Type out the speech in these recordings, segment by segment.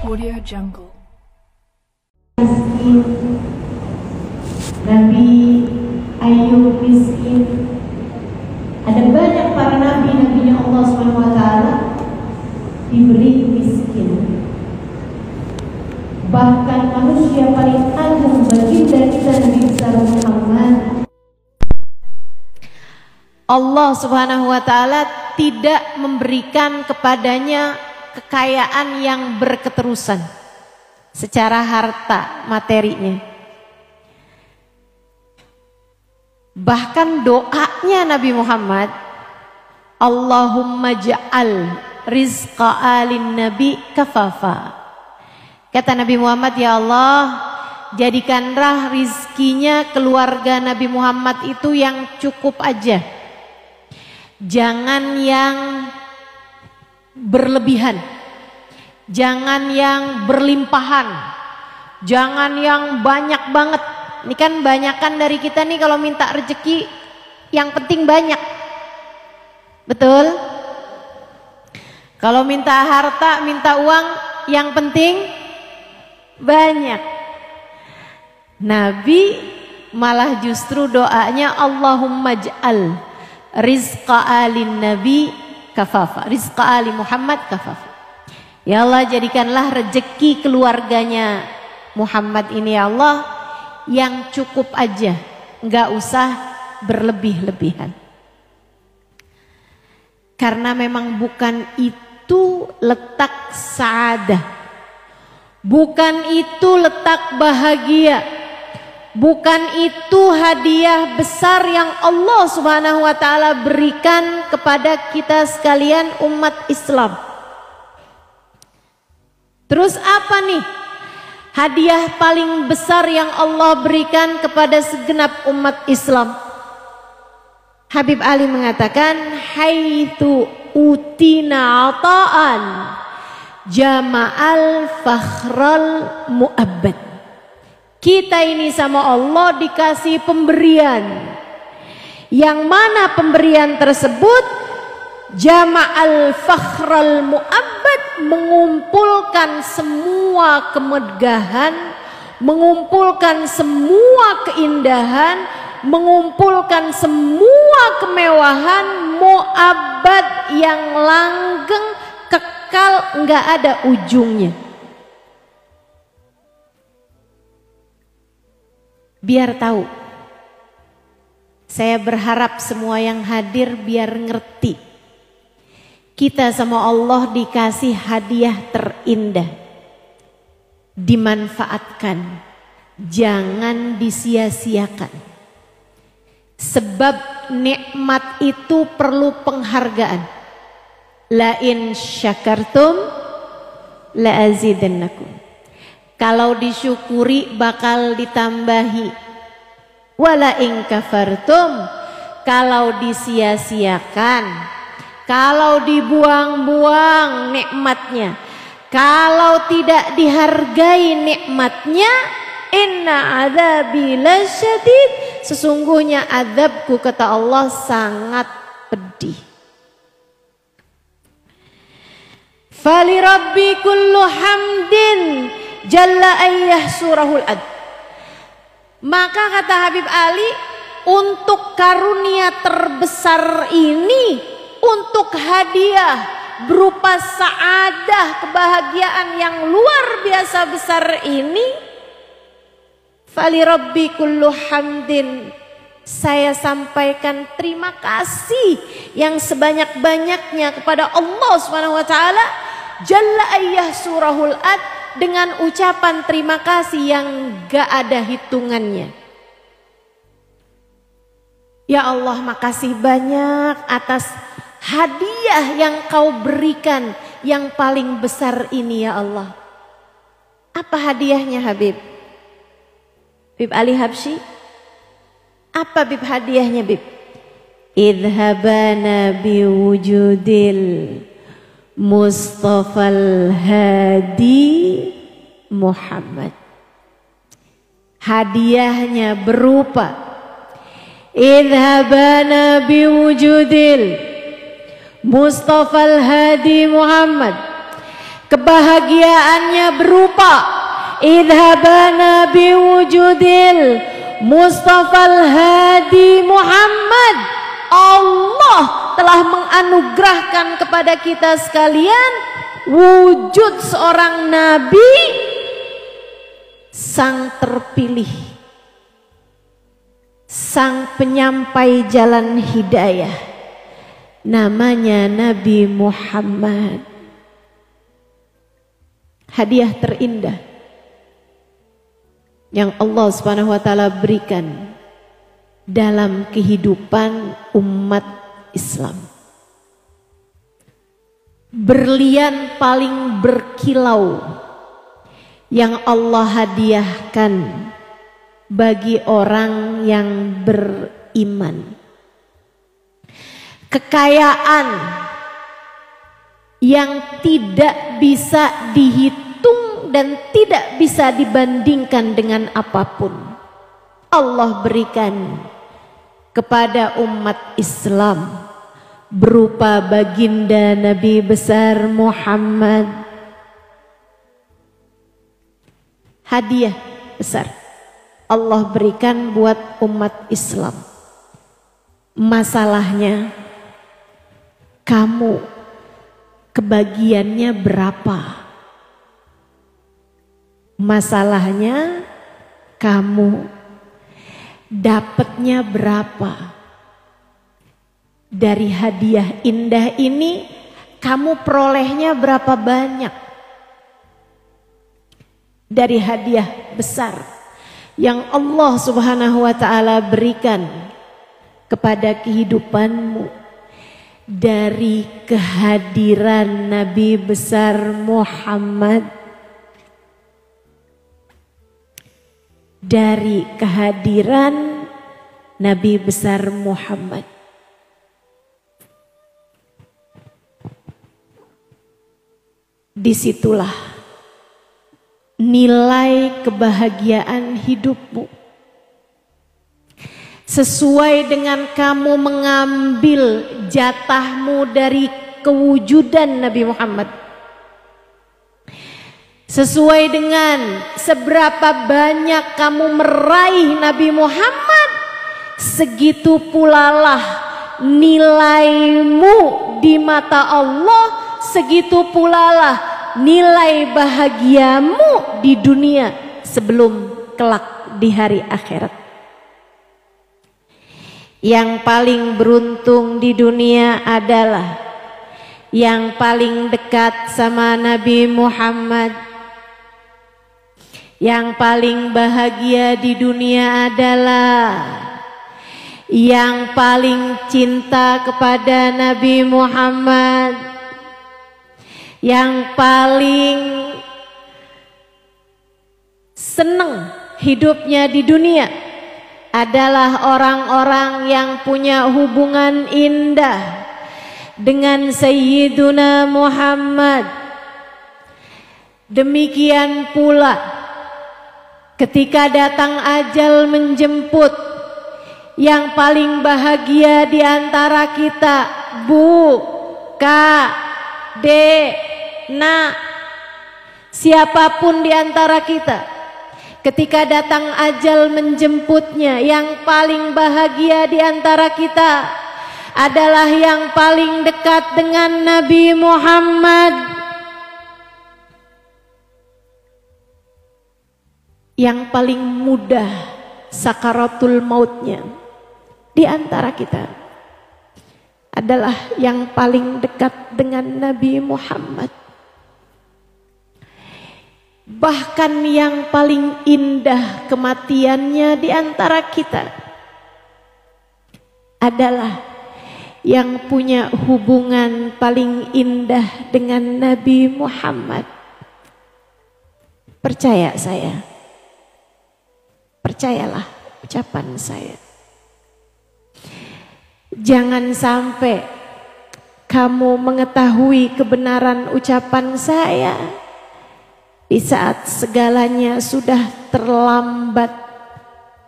Audio Jungle. Miskin, Nabi Ayub miskin. Ada banyak para nabi-nabinya Allah SWT diberi miskin. Bahkan manusia paling agung baginda kita Nabi besar Muhammad, Allah Subhanahu wa taala tidak memberikan kepadanya kekayaan yang berketerusan secara harta materinya. Bahkan doanya Nabi Muhammad, Allahumma ja'al rizqa alin nabi kafafa. Kata Nabi Muhammad, ya Allah, jadikanlah rizkinya keluarga Nabi Muhammad itu yang cukup aja. Jangan yang berlebihan, jangan yang berlimpahan, jangan yang banyak banget. Ini kan banyakan dari kita nih kalau minta rezeki yang penting banyak. Betul? Kalau minta harta, minta uang yang penting banyak. Nabi malah justru doanya Allahumma ja'al rizqa alin nabi kafafa, rizqa ali Muhammad kafafa. Ya Allah, jadikanlah rezeki keluarganya Muhammad ini ya Allah yang cukup aja, nggak usah berlebih-lebihan. Karena memang bukan itu letak sa'adah, bukan itu letak bahagia, bukan itu hadiah besar yang Allah Subhanahu wa taala berikan kepada kita sekalian umat Islam. Terus apa nih hadiah paling besar yang Allah berikan kepada segenap umat Islam? Habib Ali mengatakan, haitsu utina ata'an jama'al fakhral mu'abbad. Kita ini sama Allah dikasih pemberian, yang mana pemberian tersebut jama'al fakhral mu'abbad, mengumpulkan semua kemegahan, mengumpulkan semua keindahan, mengumpulkan semua kemewahan, mu'abbad yang langgeng, kekal, nggak ada ujungnya. Biar tahu, saya berharap semua yang hadir biar ngerti, kita sama Allah dikasih hadiah terindah, dimanfaatkan, jangan disia-siakan. Sebab nikmat itu perlu penghargaan. La in syakartum la azidannakum. Kalau disyukuri bakal ditambahi. Wala in kafartum, kalau disia-siakan, kalau dibuang-buang nikmatnya, kalau tidak dihargai nikmatnya, inna adzabi lasyadid, sesungguhnya azabku kata Allah sangat pedih. Fali rabbi kullu hamdin jalla ayyah surahul ad. Maka kata Habib Ali, untuk karunia terbesar ini, untuk hadiah berupa saadah, kebahagiaan yang luar biasa besar ini, fali rabbi kullu hamdin, saya sampaikan terima kasih yang sebanyak-banyaknya kepada Allah Subhanahu wa taala, jalla ayyah surahul ad, dengan ucapan terima kasih yang gak ada hitungannya. Ya Allah, makasih banyak atas hadiah yang kau berikan yang paling besar ini ya Allah. Apa hadiahnya Habib? Habib Ali Habsyi? Apa Bib hadiahnya Bib? Idhabana biwujudil Mustafal Hadi Muhammad. Hadiahnya berupa idhabana biwujudil Mustafal Hadi Muhammad, Kebahagiaannya berupa idhabana biwujudil Mustafal Hadi Muhammad. Allah telah menganugerahkan kepada kita sekalian wujud seorang nabi, sang terpilih, sang penyampai jalan hidayah, namanya Nabi Muhammad. Hadiah terindah yang Allah Subhanahu wa taala berikan dalam kehidupan umat Islam. Berlian paling berkilau yang Allah hadiahkan bagi orang yang beriman. Kekayaan yang tidak bisa dihitung dan tidak bisa dibandingkan dengan apapun, Allah berikan kepada umat Islam berupa baginda Nabi besar Muhammad. Hadiah besar Allah berikan buat umat Islam. Masalahnya, kamu kebagiannya berapa? Masalahnya, kamu dapatnya berapa? Dari hadiah indah ini kamu perolehnya berapa banyak? Dari hadiah besar yang Allah Subhanahu wa taala berikan kepada kehidupanmu, dari kehadiran Nabi besar Muhammad, dari kehadiran Nabi besar Muhammad. Disitulah nilai kebahagiaan hidupmu, sesuai dengan kamu mengambil jatahmu dari kewujudan Nabi Muhammad, sesuai dengan seberapa banyak kamu meraih Nabi Muhammad, segitu pulalah nilaimu di mata Allah, segitu pulalah nilai bahagiamu di dunia sebelum kelak di hari akhirat. Yang paling beruntung di dunia adalah yang paling dekat sama Nabi Muhammad. Yang paling bahagia di dunia adalah yang paling cinta kepada Nabi Muhammad. Yang paling senang hidupnya di dunia adalah orang-orang yang punya hubungan indah dengan Sayyiduna Muhammad. Demikian pula ketika datang ajal menjemput, yang paling bahagia di antara kita, Bu, Kak, Dek, Nak, siapapun di antara kita, ketika datang ajal menjemputnya, yang paling bahagia di antara kita adalah yang paling dekat dengan Nabi Muhammad. Yang paling mudah sakaratul mautnya di antara kita adalah yang paling dekat dengan Nabi Muhammad. Bahkan yang paling indah kematiannya di antara kita adalah yang punya hubungan paling indah dengan Nabi Muhammad. Percaya saya, percayalah ucapan saya. Jangan sampai kamu mengetahui kebenaran ucapan saya di saat segalanya sudah terlambat,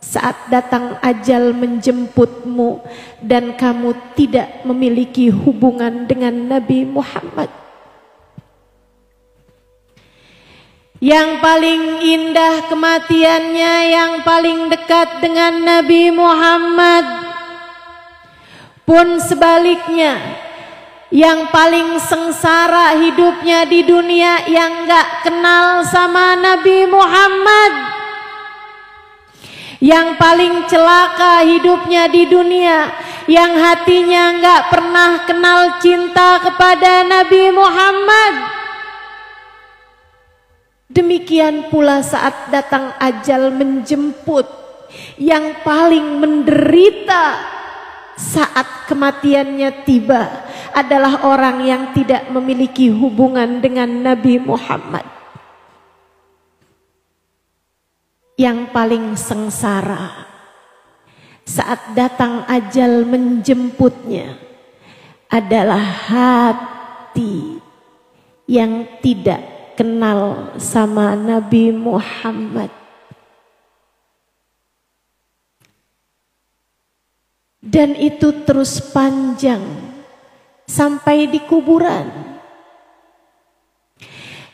saat datang ajal menjemputmu dan kamu tidak memiliki hubungan dengan Nabi Muhammad. yang paling indah kematiannya, yang paling dekat dengan Nabi Muhammad. Pun sebaliknya, yang paling sengsara hidupnya di dunia, yang gak kenal sama Nabi Muhammad. Yang paling celaka hidupnya di dunia, yang hatinya gak pernah kenal cinta kepada Nabi Muhammad. Demikian pula saat datang ajal menjemput, yang paling menderita saat kematiannya tiba adalah orang yang tidak memiliki hubungan dengan Nabi Muhammad. Yang paling sengsara saat datang ajal menjemputnya adalah hati yang tidak kenal sama Nabi Muhammad. Dan itu terus panjang sampai di kuburan.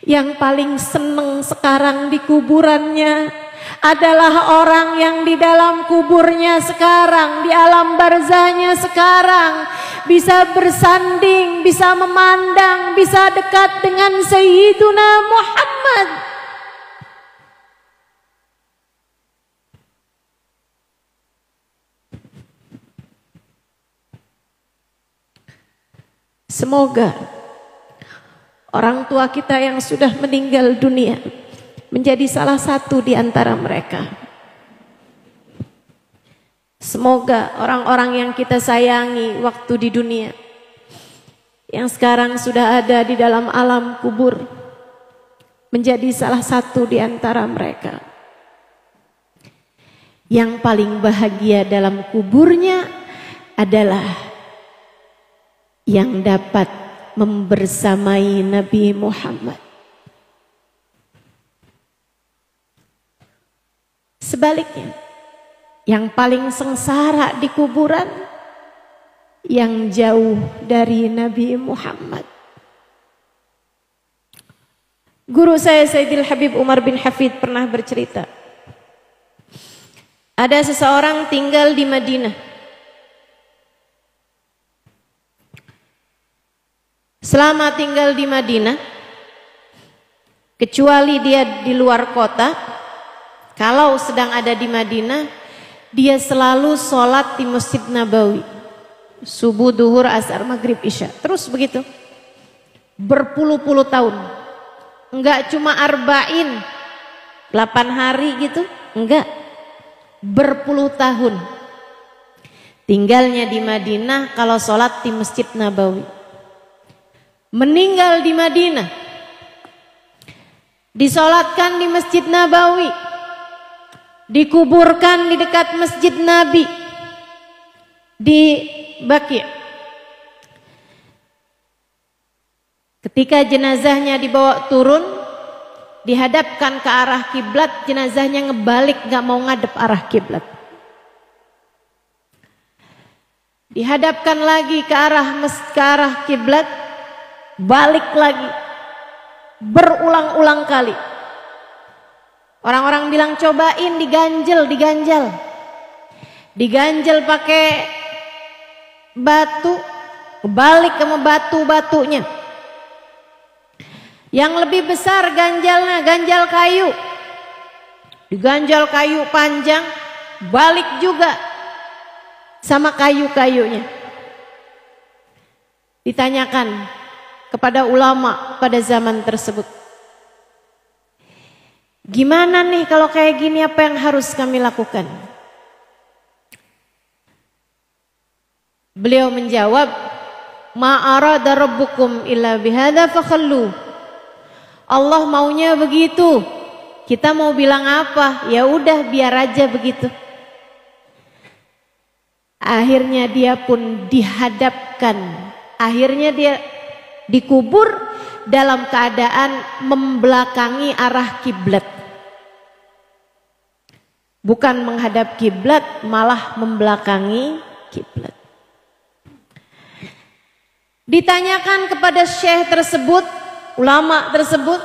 Yang paling seneng sekarang di kuburannya adalah orang yang di dalam kuburnya sekarang, di alam barzahnya sekarang, bisa bersanding, bisa memandang, bisa dekat dengan Sayyiduna Muhammad. Semoga orang tua kita yang sudah meninggal dunia menjadi salah satu di antara mereka. Semoga orang-orang yang kita sayangi waktu di dunia, yang sekarang sudah ada di dalam alam kubur, menjadi salah satu di antara mereka. Yang paling bahagia dalam kuburnya adalah yang dapat membersamai Nabi Muhammad. Sebaliknya, yang paling sengsara di kuburan, yang jauh dari Nabi Muhammad. Guru saya Sayyidil Habib Umar bin Hafid pernah bercerita, ada seseorang tinggal di Madinah. Selama tinggal di Madinah, kecuali dia di luar kota, kalau sedang ada di Madinah, dia selalu sholat di Masjid Nabawi. Subuh, duhur, asar, maghrib, isya. Terus begitu. Berpuluh-puluh tahun. Enggak cuma arba'in, 8 hari gitu. Enggak. Berpuluh tahun. Tinggalnya di Madinah, kalau sholat di Masjid Nabawi. Meninggal di Madinah, disolatkan di Masjid Nabawi, dikuburkan di dekat Masjid Nabi di Baqi'. Ketika jenazahnya dibawa turun, dihadapkan ke arah kiblat, jenazahnya ngebalik, gak mau ngadep arah kiblat. Dihadapkan lagi ke arah kiblat, balik lagi, berulang-ulang kali. Orang-orang bilang cobain diganjel, diganjel pakai batu, balik sama batu-batunya. Yang lebih besar ganjalnya, ganjal kayu, diganjal kayu panjang, balik juga sama kayu-kayunya. Ditanyakan kepada ulama pada zaman tersebut, gimana nih kalau kayak gini, apa yang harus kami lakukan? Beliau menjawab, ma arada rabbukum illa bihadza fakhallu. Allah maunya begitu, kita mau bilang apa? Ya udah, biar aja begitu. Akhirnya dia pun dihadapkan, akhirnya dia dikubur dalam keadaan membelakangi arah kiblat. Bukan menghadap kiblat, malah membelakangi kiblat. Ditanyakan kepada syekh tersebut, ulama tersebut,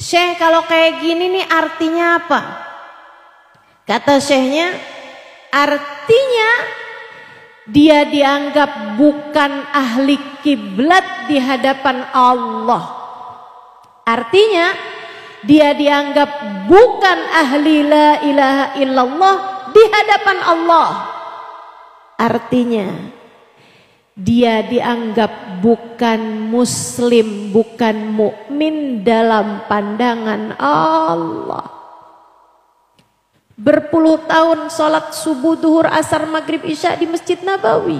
Syekh, kalau kayak gini nih artinya apa? Kata syekhnya, artinya dia dianggap bukan ahli kiblat di hadapan Allah. Artinya dia dianggap bukan ahli la ilaha illallah di hadapan Allah. Artinya dia dianggap bukan muslim, bukan mukmin dalam pandangan Allah. Berpuluh tahun sholat subuh, duhur, asar, maghrib, isya di Masjid Nabawi.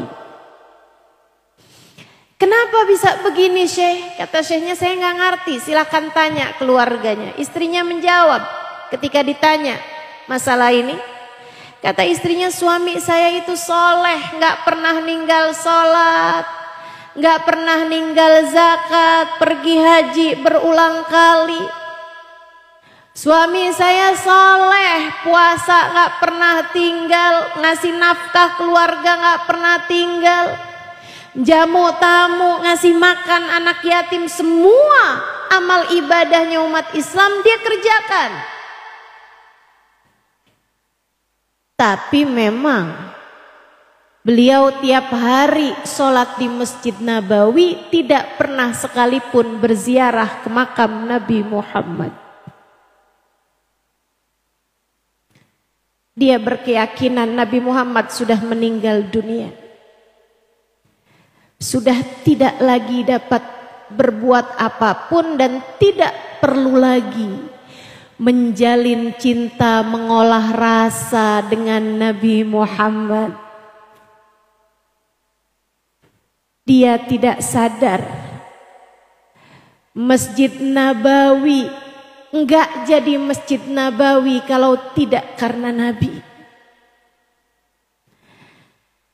Kenapa bisa begini Syekh? Kata Syekhnya, saya nggak ngerti, silakan tanya keluarganya. Istrinya menjawab ketika ditanya masalah ini. Kata istrinya, suami saya itu soleh, nggak pernah ninggal sholat, nggak pernah ninggal zakat, pergi haji berulang kali. Suami saya soleh, puasa nggak pernah tinggal, ngasih nafkah keluarga nggak pernah tinggal, jamu tamu, ngasih makan anak yatim, semua amal ibadahnya umat Islam dia kerjakan. Tapi memang beliau tiap hari sholat di Masjid Nabawi, tidak pernah sekalipun berziarah ke makam Nabi Muhammad. Dia berkeyakinan Nabi Muhammad sudah meninggal dunia, sudah tidak lagi dapat berbuat apapun dan tidak perlu lagi menjalin cinta, mengolah rasa dengan Nabi Muhammad. Dia tidak sadar Masjid Nabawi enggak jadi Masjid Nabawi kalau tidak karena Nabi.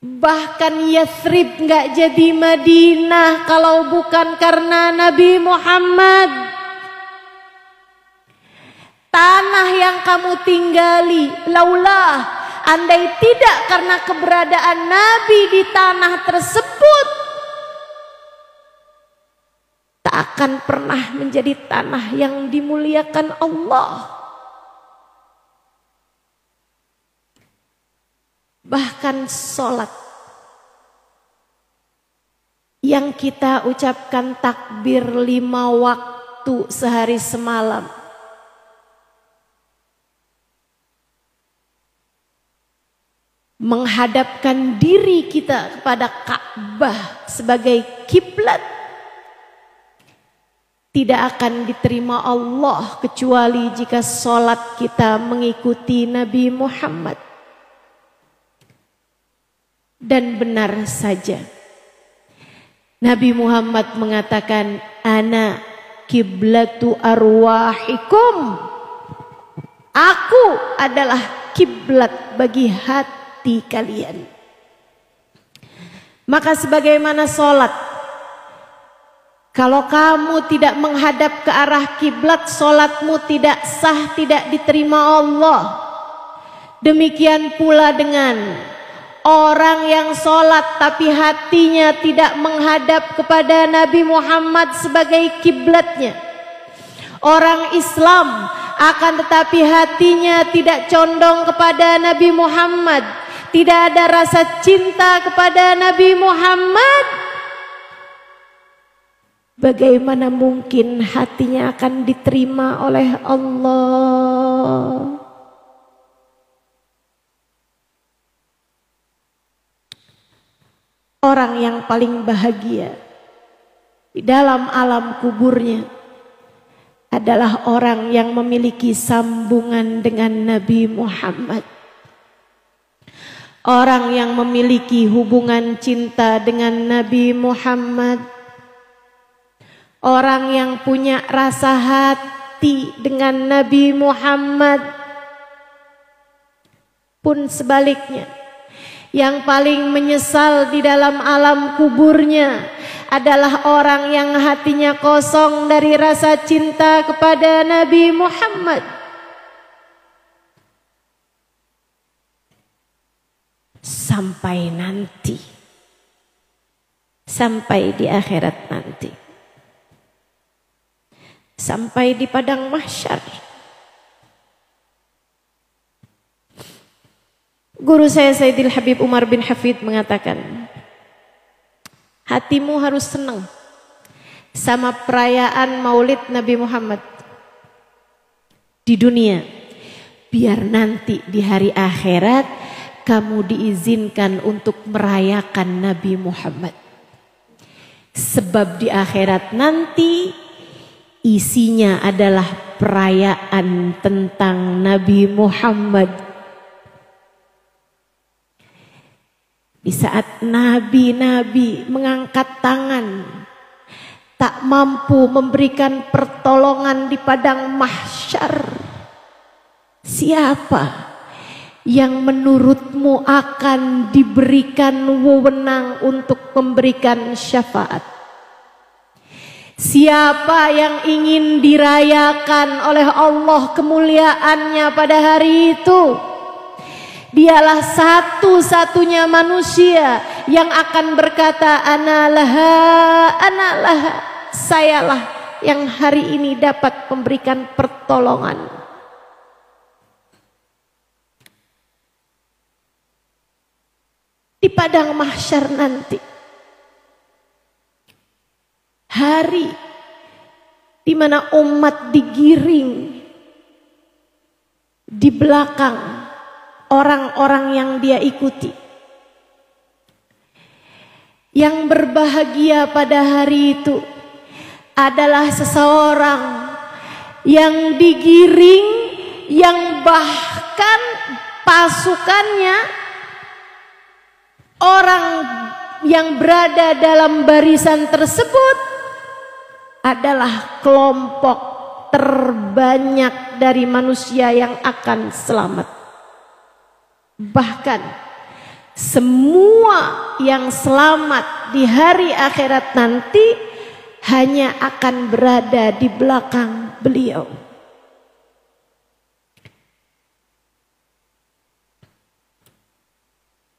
Bahkan Yathrib enggak jadi Madinah kalau bukan karena Nabi Muhammad. Tanah yang kamu tinggali, laulah, andai tidak karena keberadaan Nabi di tanah tersebut, tak akan pernah menjadi tanah yang dimuliakan Allah. Bahkan sholat yang kita ucapkan takbir 5 waktu sehari semalam, menghadapkan diri kita kepada Ka'bah sebagai kiblat, tidak akan diterima Allah kecuali jika sholat kita mengikuti Nabi Muhammad. Dan benar saja Nabi Muhammad mengatakan, ana kiblatu arwahikum, aku adalah kiblat bagi hati kalian. Maka sebagaimana sholat, kalau kamu tidak menghadap ke arah kiblat, sholatmu tidak sah, tidak diterima Allah. Demikian pula dengan orang yang sholat tapi hatinya tidak menghadap kepada Nabi Muhammad sebagai kiblatnya. Orang Islam akan tetapi hatinya tidak condong kepada Nabi Muhammad, tidak ada rasa cinta kepada Nabi Muhammad, bagaimana mungkin hatinya akan diterima oleh Allah? Orang yang paling bahagia di dalam alam kuburnya adalah orang yang memiliki sambungan dengan Nabi Muhammad. Orang yang memiliki hubungan cinta dengan Nabi Muhammad. Orang yang punya rasa hati dengan Nabi Muhammad. Pun sebaliknya, yang paling menyesal di dalam alam kuburnya adalah orang yang hatinya kosong dari rasa cinta kepada Nabi Muhammad. Sampai nanti, sampai di akhirat nanti. sampai di padang mahsyar. Guru saya Sayyidil Habib Umar bin Hafid mengatakan, hatimu harus senang sama perayaan Maulid Nabi Muhammad di dunia, biar nanti di hari akhirat kamu diizinkan untuk merayakan Nabi Muhammad. Sebab di akhirat nanti isinya adalah perayaan tentang Nabi Muhammad. Di saat nabi-nabi mengangkat tangan, tak mampu memberikan pertolongan di padang mahsyar, siapa yang menurutmu akan diberikan wewenang untuk memberikan syafaat? Siapa yang ingin dirayakan oleh Allah kemuliaannya pada hari itu? Dialah satu-satunya manusia yang akan berkata, ana laha, sayalah yang hari ini dapat memberikan pertolongan. Di padang mahsyar nanti, hari di mana umat digiring di belakang orang-orang yang dia ikuti. Yang berbahagia pada hari itu adalah seseorang yang digiring, yang bahkan pasukannya, orang yang berada dalam barisan tersebut adalah kelompok terbanyak dari manusia yang akan selamat. Bahkan semua yang selamat di hari akhirat nanti hanya akan berada di belakang beliau.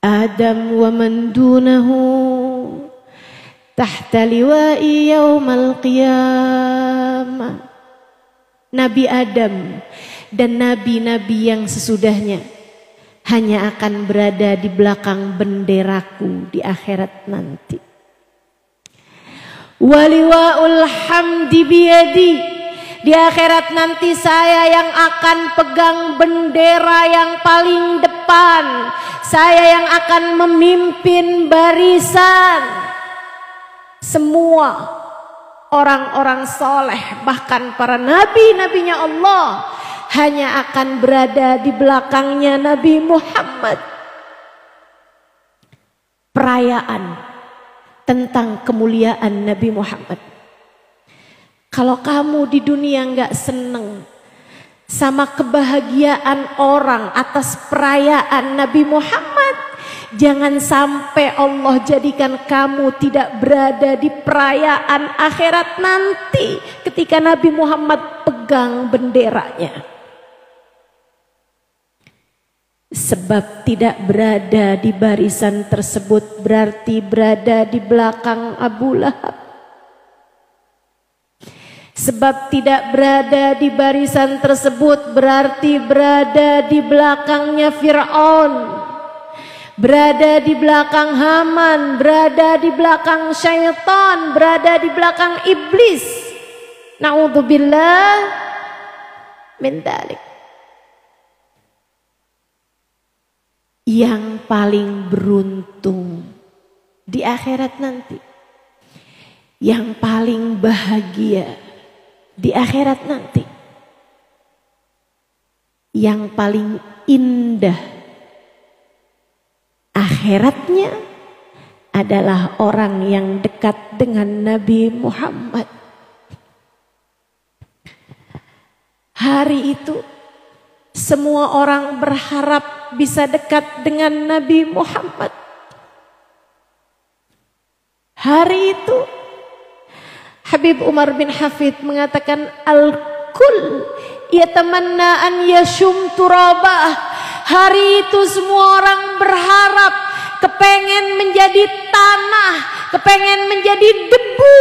Adam wa man dunahu tahta liwa'i yaumal qiyamah. Nabi Adam dan nabi-nabi yang sesudahnya hanya akan berada di belakang benderaku di akhirat nanti. Waliwa'ul hamdi biyadi. Di akhirat nanti saya yang akan pegang bendera yang paling depan. Saya yang akan memimpin barisan. Semua orang-orang soleh, bahkan para nabi-nabinya Allah, hanya akan berada di belakangnya Nabi Muhammad. Perayaan tentang kemuliaan Nabi Muhammad. Kalau kamu di dunia nggak seneng sama kebahagiaan orang atas perayaan Nabi Muhammad, jangan sampai Allah jadikan kamu tidak berada di perayaan akhirat nanti ketika Nabi Muhammad pegang benderanya. Sebab tidak berada di barisan tersebut berarti berada di belakang Abu Lahab. Sebab tidak berada di barisan tersebut berarti berada di belakangnya Fir'aun, berada di belakang Haman, berada di belakang syaitan, berada di belakang iblis. Na'udzubillah min dzalik. Yang paling beruntung di akhirat nanti, yang paling bahagia di akhirat nanti, yang paling indah akhiratnya adalah orang yang dekat dengan Nabi Muhammad. Hari itu semua orang berharap bisa dekat dengan Nabi Muhammad. Hari itu Habib Umar bin Hafid mengatakan, al-kul yatamanna an yashum turabah. Hari itu semua orang berharap, kepengen menjadi tanah, kepengen menjadi debu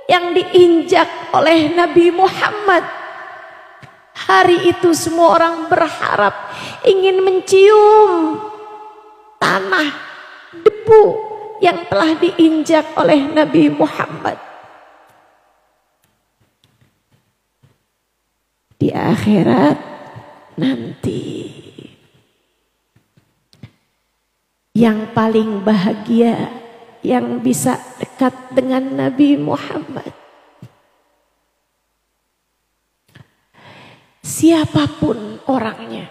yang diinjak oleh Nabi Muhammad. Hari itu semua orang berharap ingin mencium tanah debu yang telah diinjak oleh Nabi Muhammad. Di akhirat nanti yang paling bahagia yang bisa dekat dengan Nabi Muhammad. Siapapun orangnya,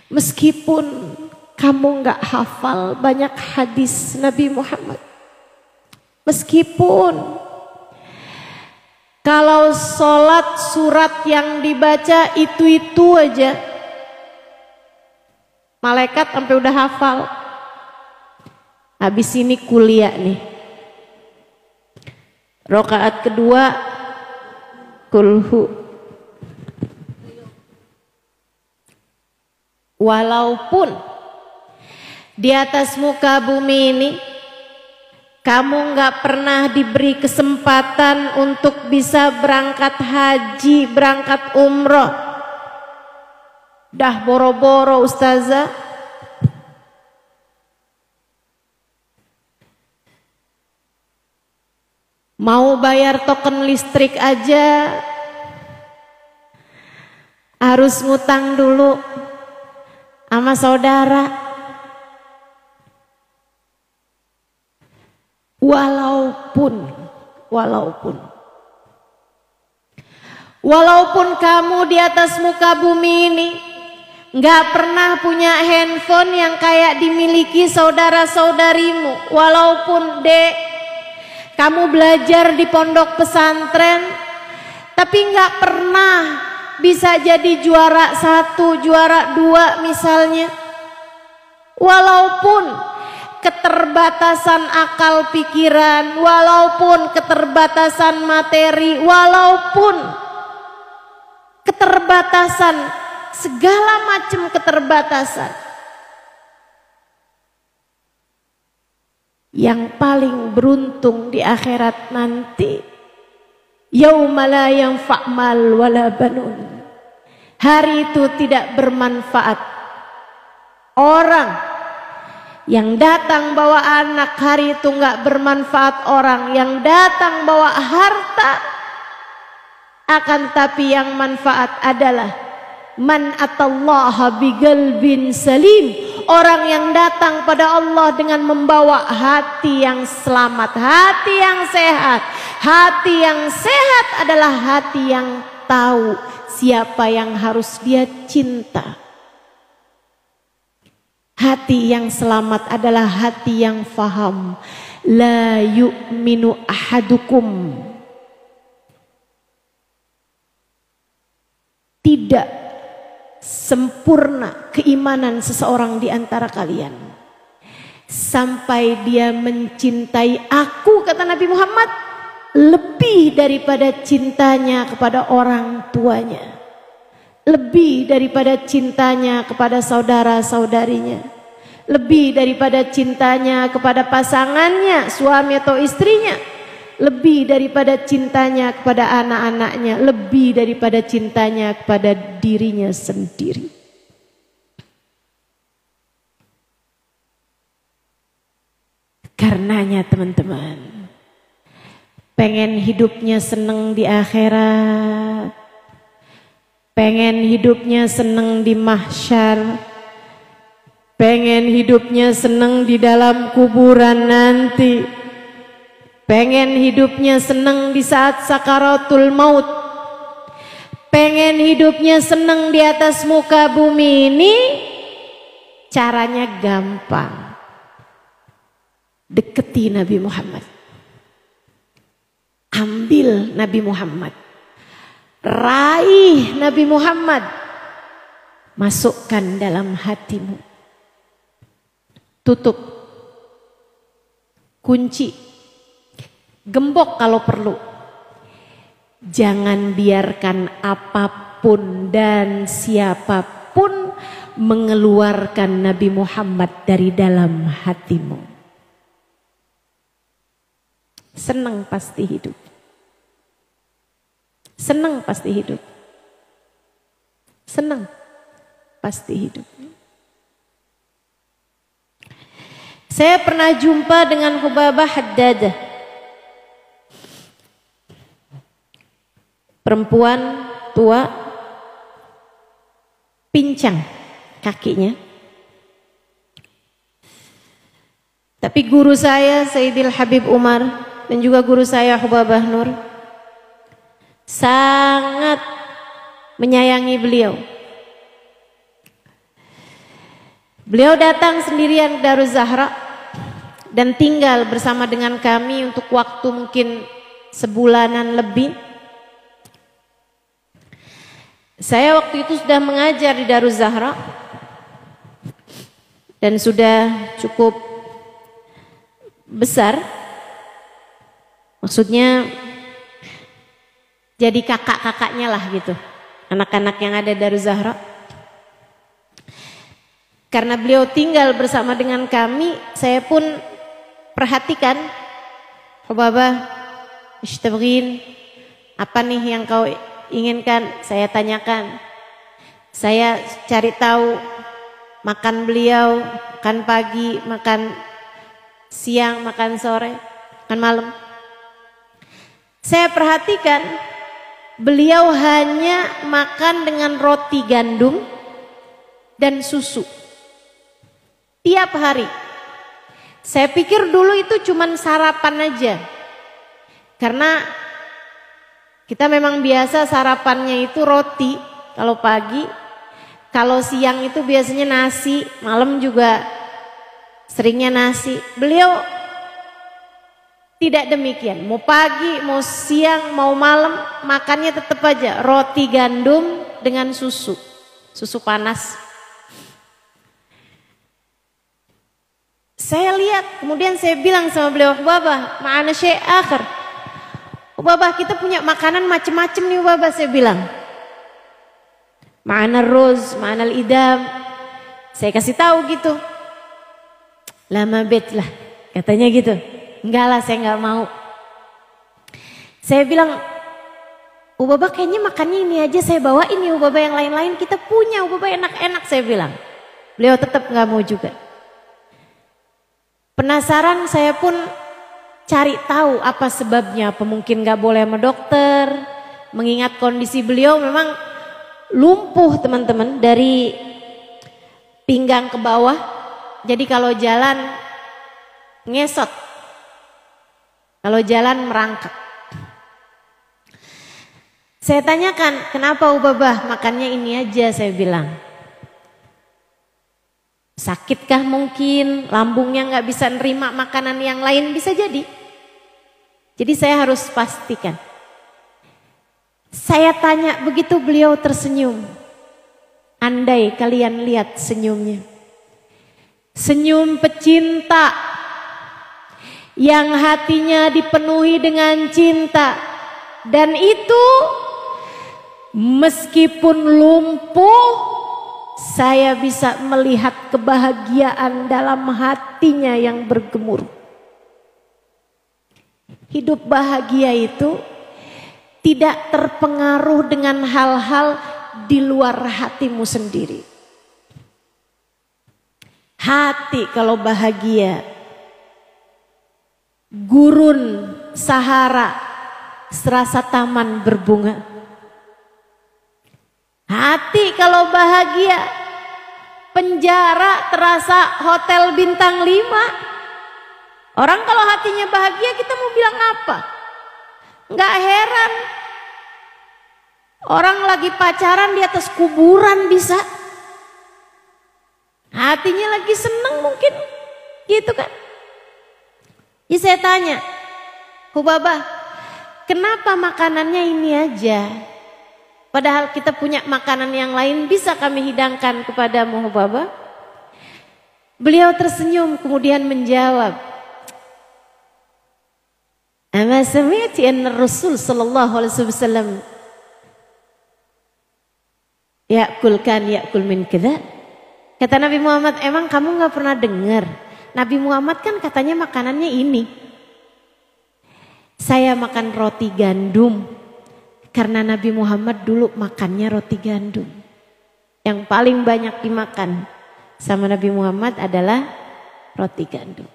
meskipun kamu nggak hafal banyak hadis Nabi Muhammad, meskipun kalau sholat surat yang dibaca itu aja, malaikat sampai udah hafal. Habis ini kuliah nih, rakaat kedua kulhu. Walaupun di atas muka bumi ini kamu nggak pernah diberi kesempatan untuk bisa berangkat haji, berangkat umroh, dah boro-boro ustazah, mau bayar token listrik aja harus ngutang dulu sama saudara. Walaupun kamu di atas muka bumi ini nggak pernah punya handphone yang kayak dimiliki saudara-saudarimu, walaupun kamu belajar di pondok pesantren tapi nggak pernah bisa jadi juara 1, juara 2 misalnya, walaupun keterbatasan akal pikiran, walaupun keterbatasan materi, walaupun keterbatasan segala macam keterbatasan, yang paling beruntung di akhirat nanti, yauma la yanfa' mal wala banun, hari itu tidak bermanfaat. Orang yang datang bawa anak, hari itu nggak bermanfaat. Orang yang datang bawa harta, akan tapi yang manfaat adalah man atallaha biqalbin salim, orang yang datang pada Allah dengan membawa hati yang selamat, hati yang sehat. Hati yang sehat adalah hati yang tahu siapa yang harus dia cinta. Hati yang selamat adalah hati yang faham. La yu'minu ahadukum, tidak sempurna keimanan seseorang di antara kalian sampai dia mencintai aku, kata Nabi Muhammad, lebih daripada cintanya kepada orang tuanya, lebih daripada cintanya kepada saudara-saudarinya, lebih daripada cintanya kepada pasangannya, suami atau istrinya, lebih daripada cintanya kepada anak-anaknya, lebih daripada cintanya kepada dirinya sendiri. Karenanya teman-teman, pengen hidupnya seneng di akhirat, pengen hidupnya seneng di mahsyar, pengen hidupnya seneng di dalam kuburan nanti, pengen hidupnya seneng di saat sakaratul maut, pengen hidupnya seneng di atas muka bumi ini, caranya gampang. Deketi Nabi Muhammad, ambil Nabi Muhammad, raih Nabi Muhammad, masukkan dalam hatimu, tutup, kunci, gembok kalau perlu. Jangan biarkan apapun dan siapapun mengeluarkan Nabi Muhammad dari dalam hatimu. senang pasti hidup. Senang pasti hidup. Senang pasti hidup. Saya pernah jumpa dengan Hubabah Haddadah. Perempuan tua, pincang kakinya. Tapi guru saya Sayyidil Habib Umar dan juga guru saya Hubabah Nur sangat menyayangi beliau. Beliau datang sendirian ke Daruz Zahra dan tinggal bersama dengan kami untuk waktu mungkin sebulanan lebih. Saya waktu itu sudah mengajar di Daruz Zahra dan sudah cukup besar, maksudnya jadi kakak-kakaknya lah gitu, anak-anak yang ada di Daruz Zahra. Karena beliau tinggal bersama dengan kami, saya pun perhatikan, Hubabah, Ishtabghin, apa nih yang kau inginkan? Saya tanyakan. Saya cari tahu makan beliau, makan pagi, makan siang, makan sore, makan malam. Saya perhatikan beliau hanya makan dengan roti gandum dan susu tiap hari. Saya pikir dulu itu cuman sarapan aja, karena kita memang biasa sarapannya itu roti kalau pagi, kalau siang itu biasanya nasi, malam juga seringnya nasi. Beliau tidak demikian, mau pagi, mau siang, mau malam, makannya tetap aja roti gandum dengan susu, susu panas. Saya lihat, kemudian saya bilang sama beliau, Hubabah, ma'ana syai' akhir. Hubabah, kita punya makanan macam-macam nih Hubabah, saya bilang. Ma'ana ruz, ma'ana al-idam. Saya kasih tahu gitu. Lama bet lah, katanya gitu. Enggak lah, saya enggak mau. Saya bilang, Hubabah kayaknya makannya ini aja saya bawa ini, Hubabah yang lain-lain kita punya, Hubabah enak-enak, saya bilang. Beliau tetap enggak mau juga. Penasaran, saya pun cari tahu apa sebabnya, apa mungkin gak boleh sama dokter, mengingat kondisi beliau memang lumpuh teman-teman dari pinggang ke bawah, jadi kalau jalan ngesot, kalau jalan merangkak. Saya tanyakan, kenapa Hubabah makannya ini aja, saya bilang. Sakitkah mungkin, lambungnya nggak bisa nerima makanan yang lain, bisa jadi. Jadi saya harus pastikan. Saya tanya, begitu beliau tersenyum. Andai kalian lihat senyumnya. Senyum pecinta yang hatinya dipenuhi dengan cinta. Dan itu meskipun lumpuh, saya bisa melihat kebahagiaan dalam hatinya yang bergemuruh. Hidup bahagia itu tidak terpengaruh dengan hal-hal di luar hatimu sendiri. Hati kalau bahagia, gurun Sahara serasa taman berbunga. Hati kalau bahagia, penjara terasa hotel bintang 5. Orang kalau hatinya bahagia, kita mau bilang apa? Nggak heran. Orang lagi pacaran di atas kuburan bisa. Hatinya lagi seneng mungkin, gitu kan? Ya saya tanya, Hubabah, kenapa makanannya ini aja? Padahal kita punya makanan yang lain, bisa kami hidangkan kepadamu Hubabah? Beliau tersenyum kemudian menjawab, Ama sami'ti anna Rasul sallallahu alaihi wasallam ya'kul min kadza? Kata Nabi Muhammad, emang kamu gak pernah dengar? Nabi Muhammad kan katanya makanannya ini. Saya makan roti gandum karena Nabi Muhammad dulu makannya roti gandum. Yang paling banyak dimakan sama Nabi Muhammad adalah roti gandum.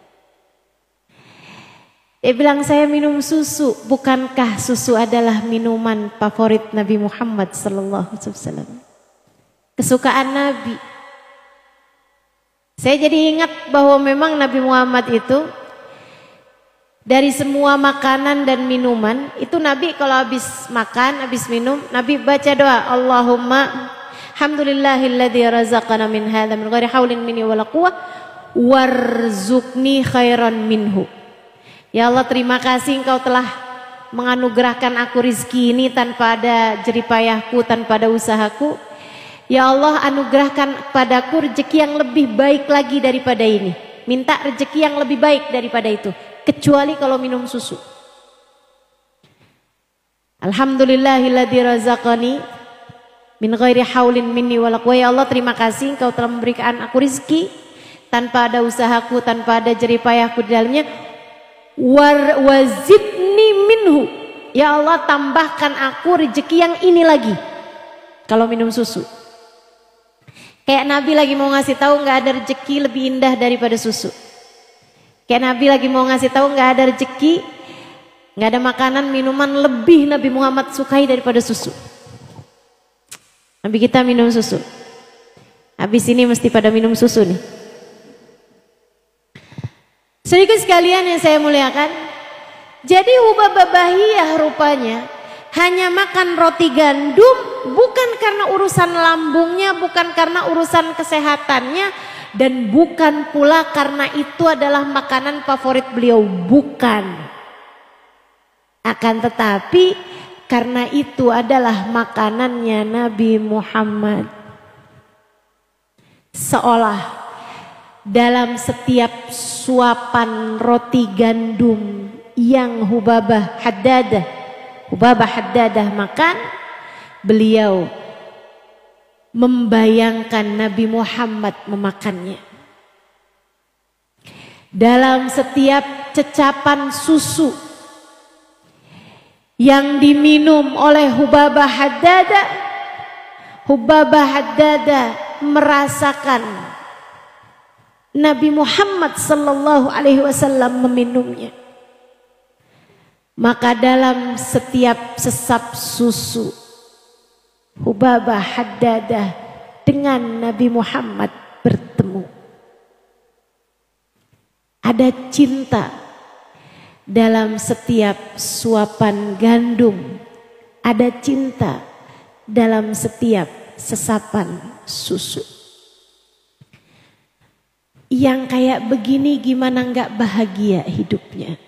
Dia bilang, saya minum susu, bukankah susu adalah minuman favorit Nabi Muhammad sallallahu alaihi wasallam? Kesukaan Nabi. Saya jadi ingat bahwa memang Nabi Muhammad itu dari semua makanan dan minuman, itu Nabi kalau habis makan, habis minum, Nabi baca doa, Allahumma alhamdulillahilladzi razaqana min hadza min ghairi haulin minni wala quwwah warzuqni khairan minhu. Ya Allah, terima kasih Engkau telah menganugerahkan aku rizki ini tanpa ada jeripayahku, tanpa ada usahaku. Ya Allah, anugerahkan padaku rezeki yang lebih baik lagi daripada ini. Minta rezeki yang lebih baik daripada itu, kecuali kalau minum susu. Alhamdulillahilladzi razaqani min ghairi haulin minni wala quwwah. Ya Allah, terima kasih Engkau telah memberikan aku rizki tanpa ada usahaku, tanpa ada jeripayahku di dalamnya. Wazidni minhu. Ya Allah, tambahkan aku rezeki yang ini lagi kalau minum susu. Kayak Nabi lagi mau ngasih tahu nggak ada rezeki lebih indah daripada susu. Kayak Nabi lagi mau ngasih tahu nggak ada rezeki, nggak ada makanan minuman lebih Nabi Muhammad sukai daripada susu. Nabi kita minum susu. Habis ini mesti pada minum susu nih. Sedikit sekalian yang saya muliakan. Jadi Hubabah Bahiyah rupanya hanya makan roti gandum bukan karena urusan lambungnya, bukan karena urusan kesehatannya, dan bukan pula karena itu adalah makanan favorit beliau, bukan. Akan tetapi karena itu adalah makanannya Nabi Muhammad. Seolah dalam setiap suapan roti gandum yang Hubabah Haddadah makan, beliau membayangkan Nabi Muhammad memakannya. Dalam setiap cecapan susu yang diminum oleh Hubabah Haddadah merasakan Nabi Muhammad sallallahu alaihi wasallam meminumnya. Maka dalam setiap sesap susu Hubabah Haddadah dengan Nabi Muhammad bertemu. Ada cinta dalam setiap suapan gandum. Ada cinta dalam setiap sesapan susu. Yang kayak begini gimana nggak bahagia hidupnya?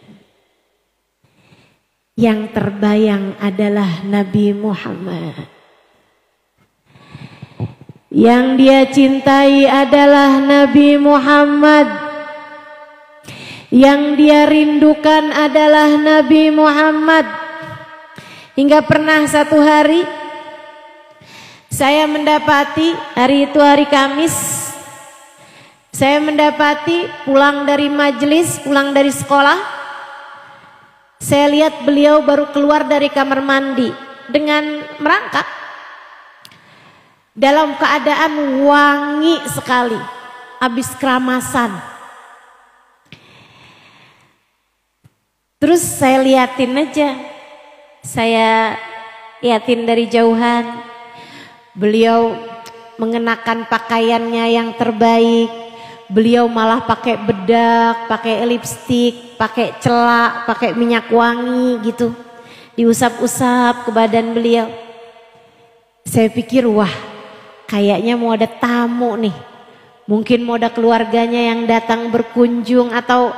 Yang terbayang adalah Nabi Muhammad. Yang dia cintai adalah Nabi Muhammad. Yang dia rindukan adalah Nabi Muhammad. Hingga pernah satu hari saya mendapati, hari itu hari Kamis, saya mendapati pulang dari majelis, pulang dari sekolah, saya lihat beliau baru keluar dari kamar mandi dengan merangkak dalam keadaan wangi sekali, habis keramasan. Terus saya liatin aja, saya liatin dari jauhan, beliau mengenakan pakaiannya yang terbaik. Beliau malah pakai bedak, pakai lipstik, pakai celak, pakai minyak wangi gitu. Diusap-usap ke badan beliau. Saya pikir, wah, kayaknya mau ada tamu nih. Mungkin mau ada keluarganya yang datang berkunjung, atau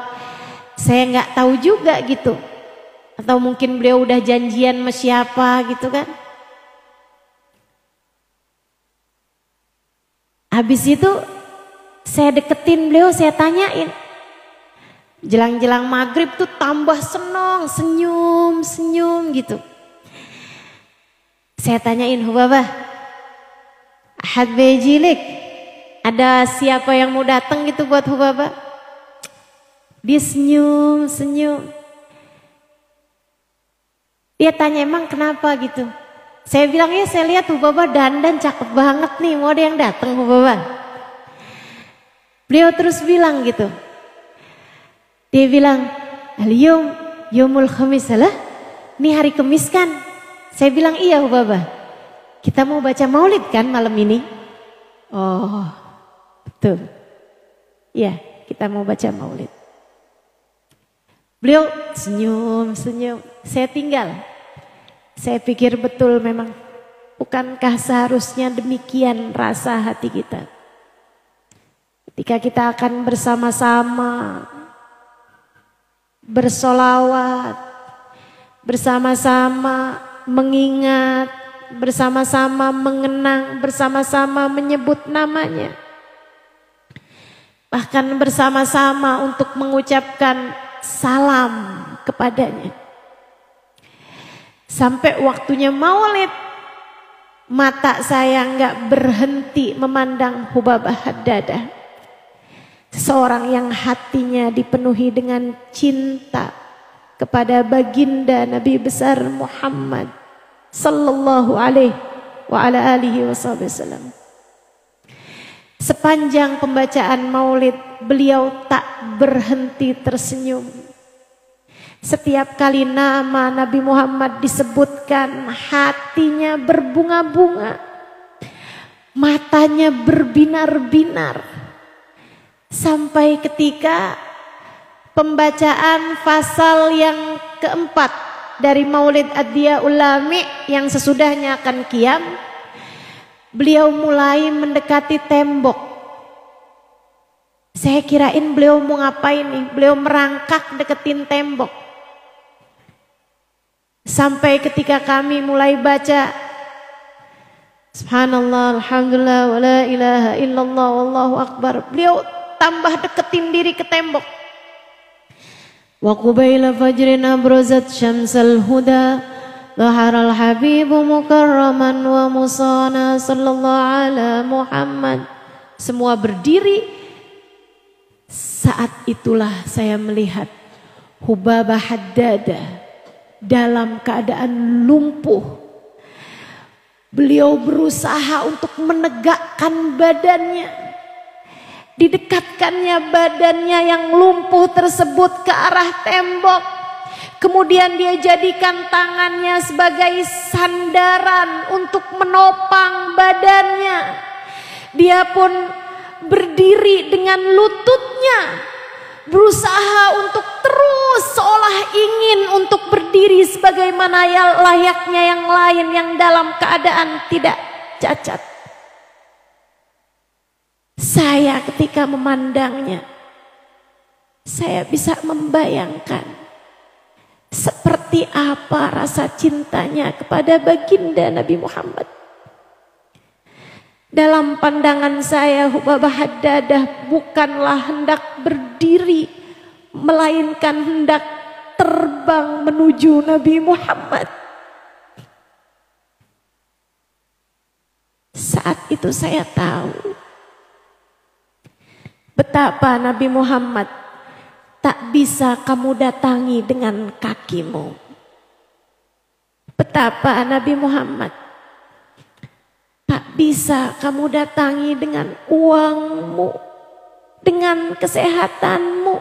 saya nggak tahu juga gitu. Atau mungkin beliau udah janjian sama siapa gitu kan. Habis itu saya deketin beliau, saya tanyain. Jelang-jelang maghrib tuh tambah senang, senyum gitu. Saya tanyain, Hubabah, Ahad bejilik, ada siapa yang mau datang gitu buat Hubabah? Dia senyum. Dia tanya, emang kenapa gitu? Saya bilang, ya saya lihat Hubabah dandan cakep banget nih, mau ada yang datang Hubabah. Beliau terus bilang gitu. Dia bilang, al-yawm yawmul khamis lah. Ini hari Kamis kan? Saya bilang, iya Hubabah. Kita mau baca maulid kan malam ini? Oh, betul. Iya, kita mau baca maulid. Beliau senyum. Saya tinggal. Saya pikir betul memang. Bukankah seharusnya demikian rasa hati kita? Ketika kita akan bersama-sama bersolawat, bersama-sama mengingat, bersama-sama mengenang, bersama-sama menyebut namanya. Bahkan bersama-sama untuk mengucapkan salam kepadanya. Sampai waktunya maulid, mata saya enggak berhenti memandang Hubabah Haddadah. Seseorang yang hatinya dipenuhi dengan cinta kepada baginda Nabi besar Muhammad sallallahu alaihi wa ala alihi wasallam. Sepanjang pembacaan maulid, beliau tak berhenti tersenyum. Setiap kali nama Nabi Muhammad disebutkan, hatinya berbunga-bunga, matanya berbinar-binar. Sampai ketika pembacaan fasal yang keempat dari Maulid Ad-Diyaul Lami yang sesudahnya akan qiyam, beliau mulai mendekati tembok. Saya kirain beliau mau ngapain nih? Beliau merangkak deketin tembok. Sampai ketika kami mulai baca Subhanallah, Alhamdulillah, wa la ilaha illallah, wallahu akbar, beliau tambah deketin diri ke tembok. Wa qubaila fajrin abrazat syamsal huda, zaharal habibu mukarraman wa musana sallallahu ala Muhammad. Semua berdiri. Saat itulah saya melihat Hubabah Haddadah dalam keadaan lumpuh. Beliau berusaha untuk menegakkan badannya. Didekatkannya badannya yang lumpuh tersebut ke arah tembok. Kemudian dia jadikan tangannya sebagai sandaran untuk menopang badannya. Dia pun berdiri dengan lututnya, berusaha untuk terus seolah ingin untuk berdiri sebagaimana layaknya yang lain yang dalam keadaan tidak cacat. Saya ketika memandangnya, saya bisa membayangkan seperti apa rasa cintanya kepada baginda Nabi Muhammad. Dalam pandangan saya, Hubabah Haddadah bukanlah hendak berdiri, melainkan hendak terbang menuju Nabi Muhammad. Saat itu saya tahu betapa Nabi Muhammad tak bisa kamu datangi dengan kakimu. Betapa Nabi Muhammad tak bisa kamu datangi dengan uangmu, dengan kesehatanmu,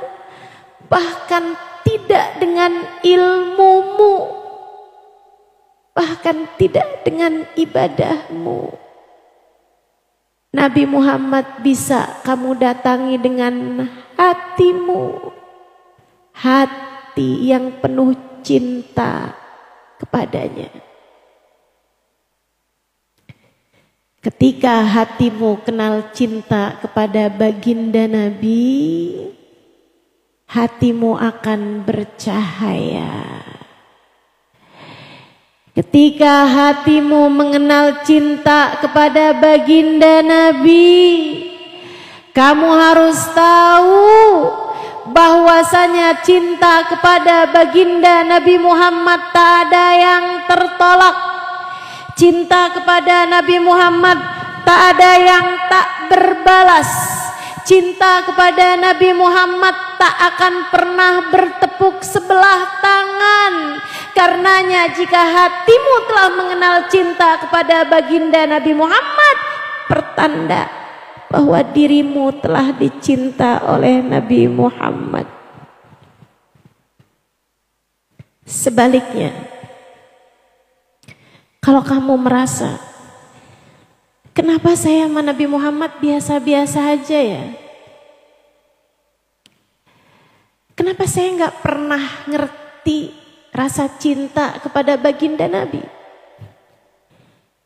bahkan tidak dengan ilmumu, bahkan tidak dengan ibadahmu. Nabi Muhammad bisa kamu datangi dengan hatimu, hati yang penuh cinta kepadanya. Ketika hatimu kenal cinta kepada baginda Nabi, hatimu akan bercahaya. Ketika hatimu mengenal cinta kepada baginda Nabi, kamu harus tahu bahwasanya cinta kepada baginda Nabi Muhammad tak ada yang tertolak. Cinta kepada Nabi Muhammad tak ada yang tak berbalas. Cinta kepada Nabi Muhammad tak akan pernah bertepuk sebelah tangan. Karenanya jika hatimu telah mengenal cinta kepada baginda Nabi Muhammad, pertanda bahwa dirimu telah dicinta oleh Nabi Muhammad. Sebaliknya, kalau kamu merasa, kenapa saya sama Nabi Muhammad biasa-biasa aja ya? Kenapa saya nggak pernah ngerti rasa cinta kepada baginda Nabi?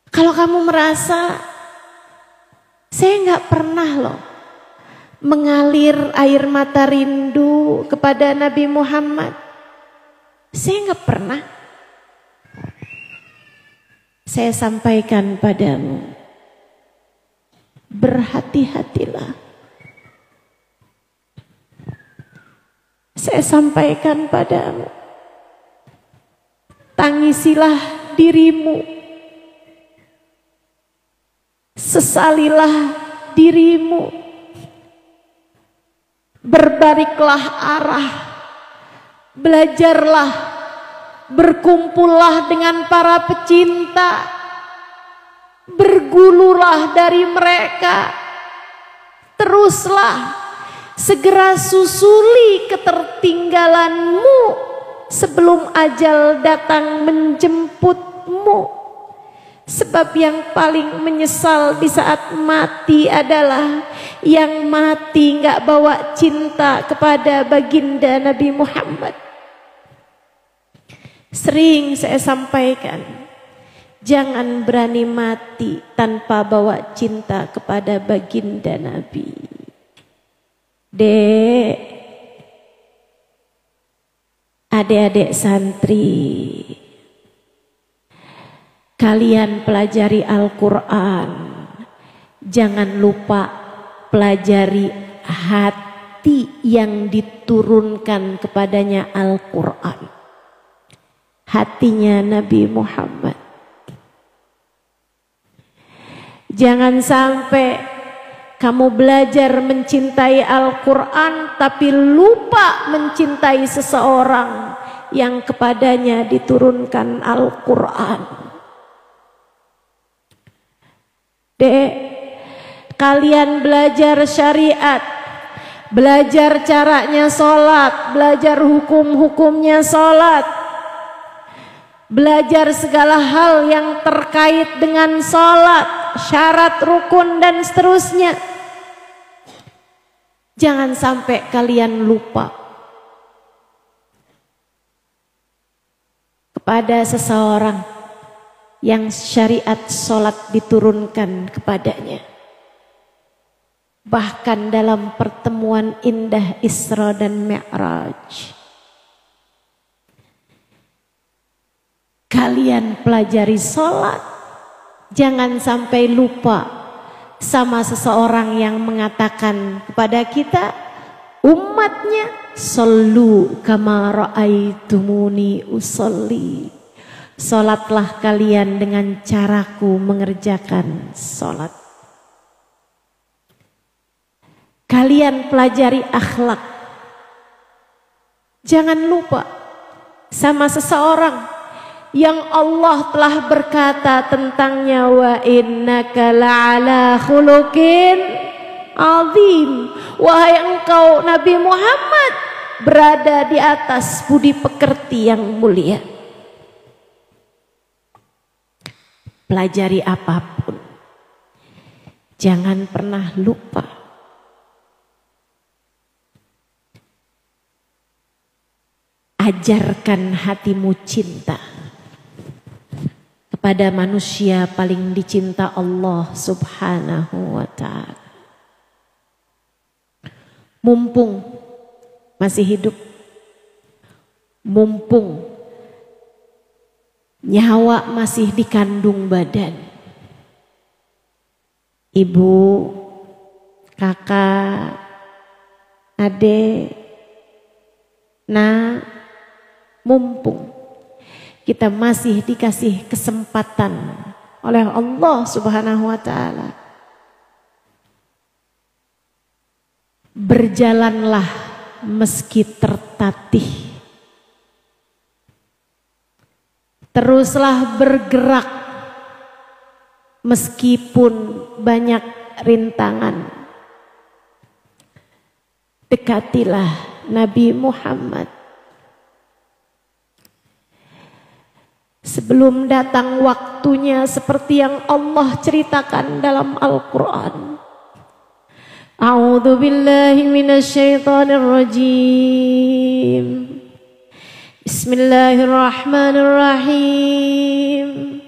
Kalau kamu merasa saya nggak pernah loh mengalir air mata rindu kepada Nabi Muhammad, saya nggak pernah. Saya sampaikan padamu, berhati-hatilah. Saya sampaikan padamu, tangisilah dirimu, sesalilah dirimu, berbaliklah arah, belajarlah, berkumpullah dengan para pecinta, bergululah dari mereka, teruslah, segera susuli ketertinggalanmu sebelum ajal datang menjemputmu. Sebab yang paling menyesal di saat mati adalah yang mati nggak bawa cinta kepada baginda Nabi Muhammad. Sering saya sampaikan, jangan berani mati tanpa bawa cinta kepada baginda Nabi. Dek, adik-adik santri, kalian pelajari Al-Quran, jangan lupa pelajari hati yang diturunkan kepadanya Al-Quran, hatinya Nabi Muhammad. Jangan sampai kamu belajar mencintai Al-Quran tapi lupa mencintai seseorang yang kepadanya diturunkan Al-Quran. Dek, kalian belajar syariat, belajar caranya sholat, belajar hukum-hukumnya sholat, belajar segala hal yang terkait dengan sholat, syarat, rukun dan seterusnya. Jangan sampai kalian lupa kepada seseorang yang syariat sholat diturunkan kepadanya. Bahkan dalam pertemuan indah Isra dan Mi'raj, kalian pelajari sholat, jangan sampai lupa sama seseorang yang mengatakan kepada kita, umatnya, sallu kama ra'aitumuni usolli. Sholatlah kalian dengan caraku mengerjakan sholat. Kalian pelajari akhlak. Jangan lupa sama seseorang yang Allah telah berkata tentangnya, wa innaka la'ala khuluqin azim. Wahai engkau Nabi Muhammad berada di atas budi pekerti yang mulia. Pelajari apapun, jangan pernah lupa ajarkan hatimu cinta kepada manusia paling dicinta Allah Subhanahu wa ta'ala. Mumpung masih hidup, mumpung nyawa masih dikandung badan, ibu, kakak, adik, nah, mumpung kita masih dikasih kesempatan oleh Allah Subhanahu wa ta'ala, berjalanlah meski tertatih, Teruslah bergerak meskipun banyak rintangan. Dekatilah Nabi Muhammad sebelum datang waktunya seperti yang Allah ceritakan dalam Al-Quran. A'udzu billahi minasyaitonir rajim. Bismillahirrahmanirrahim.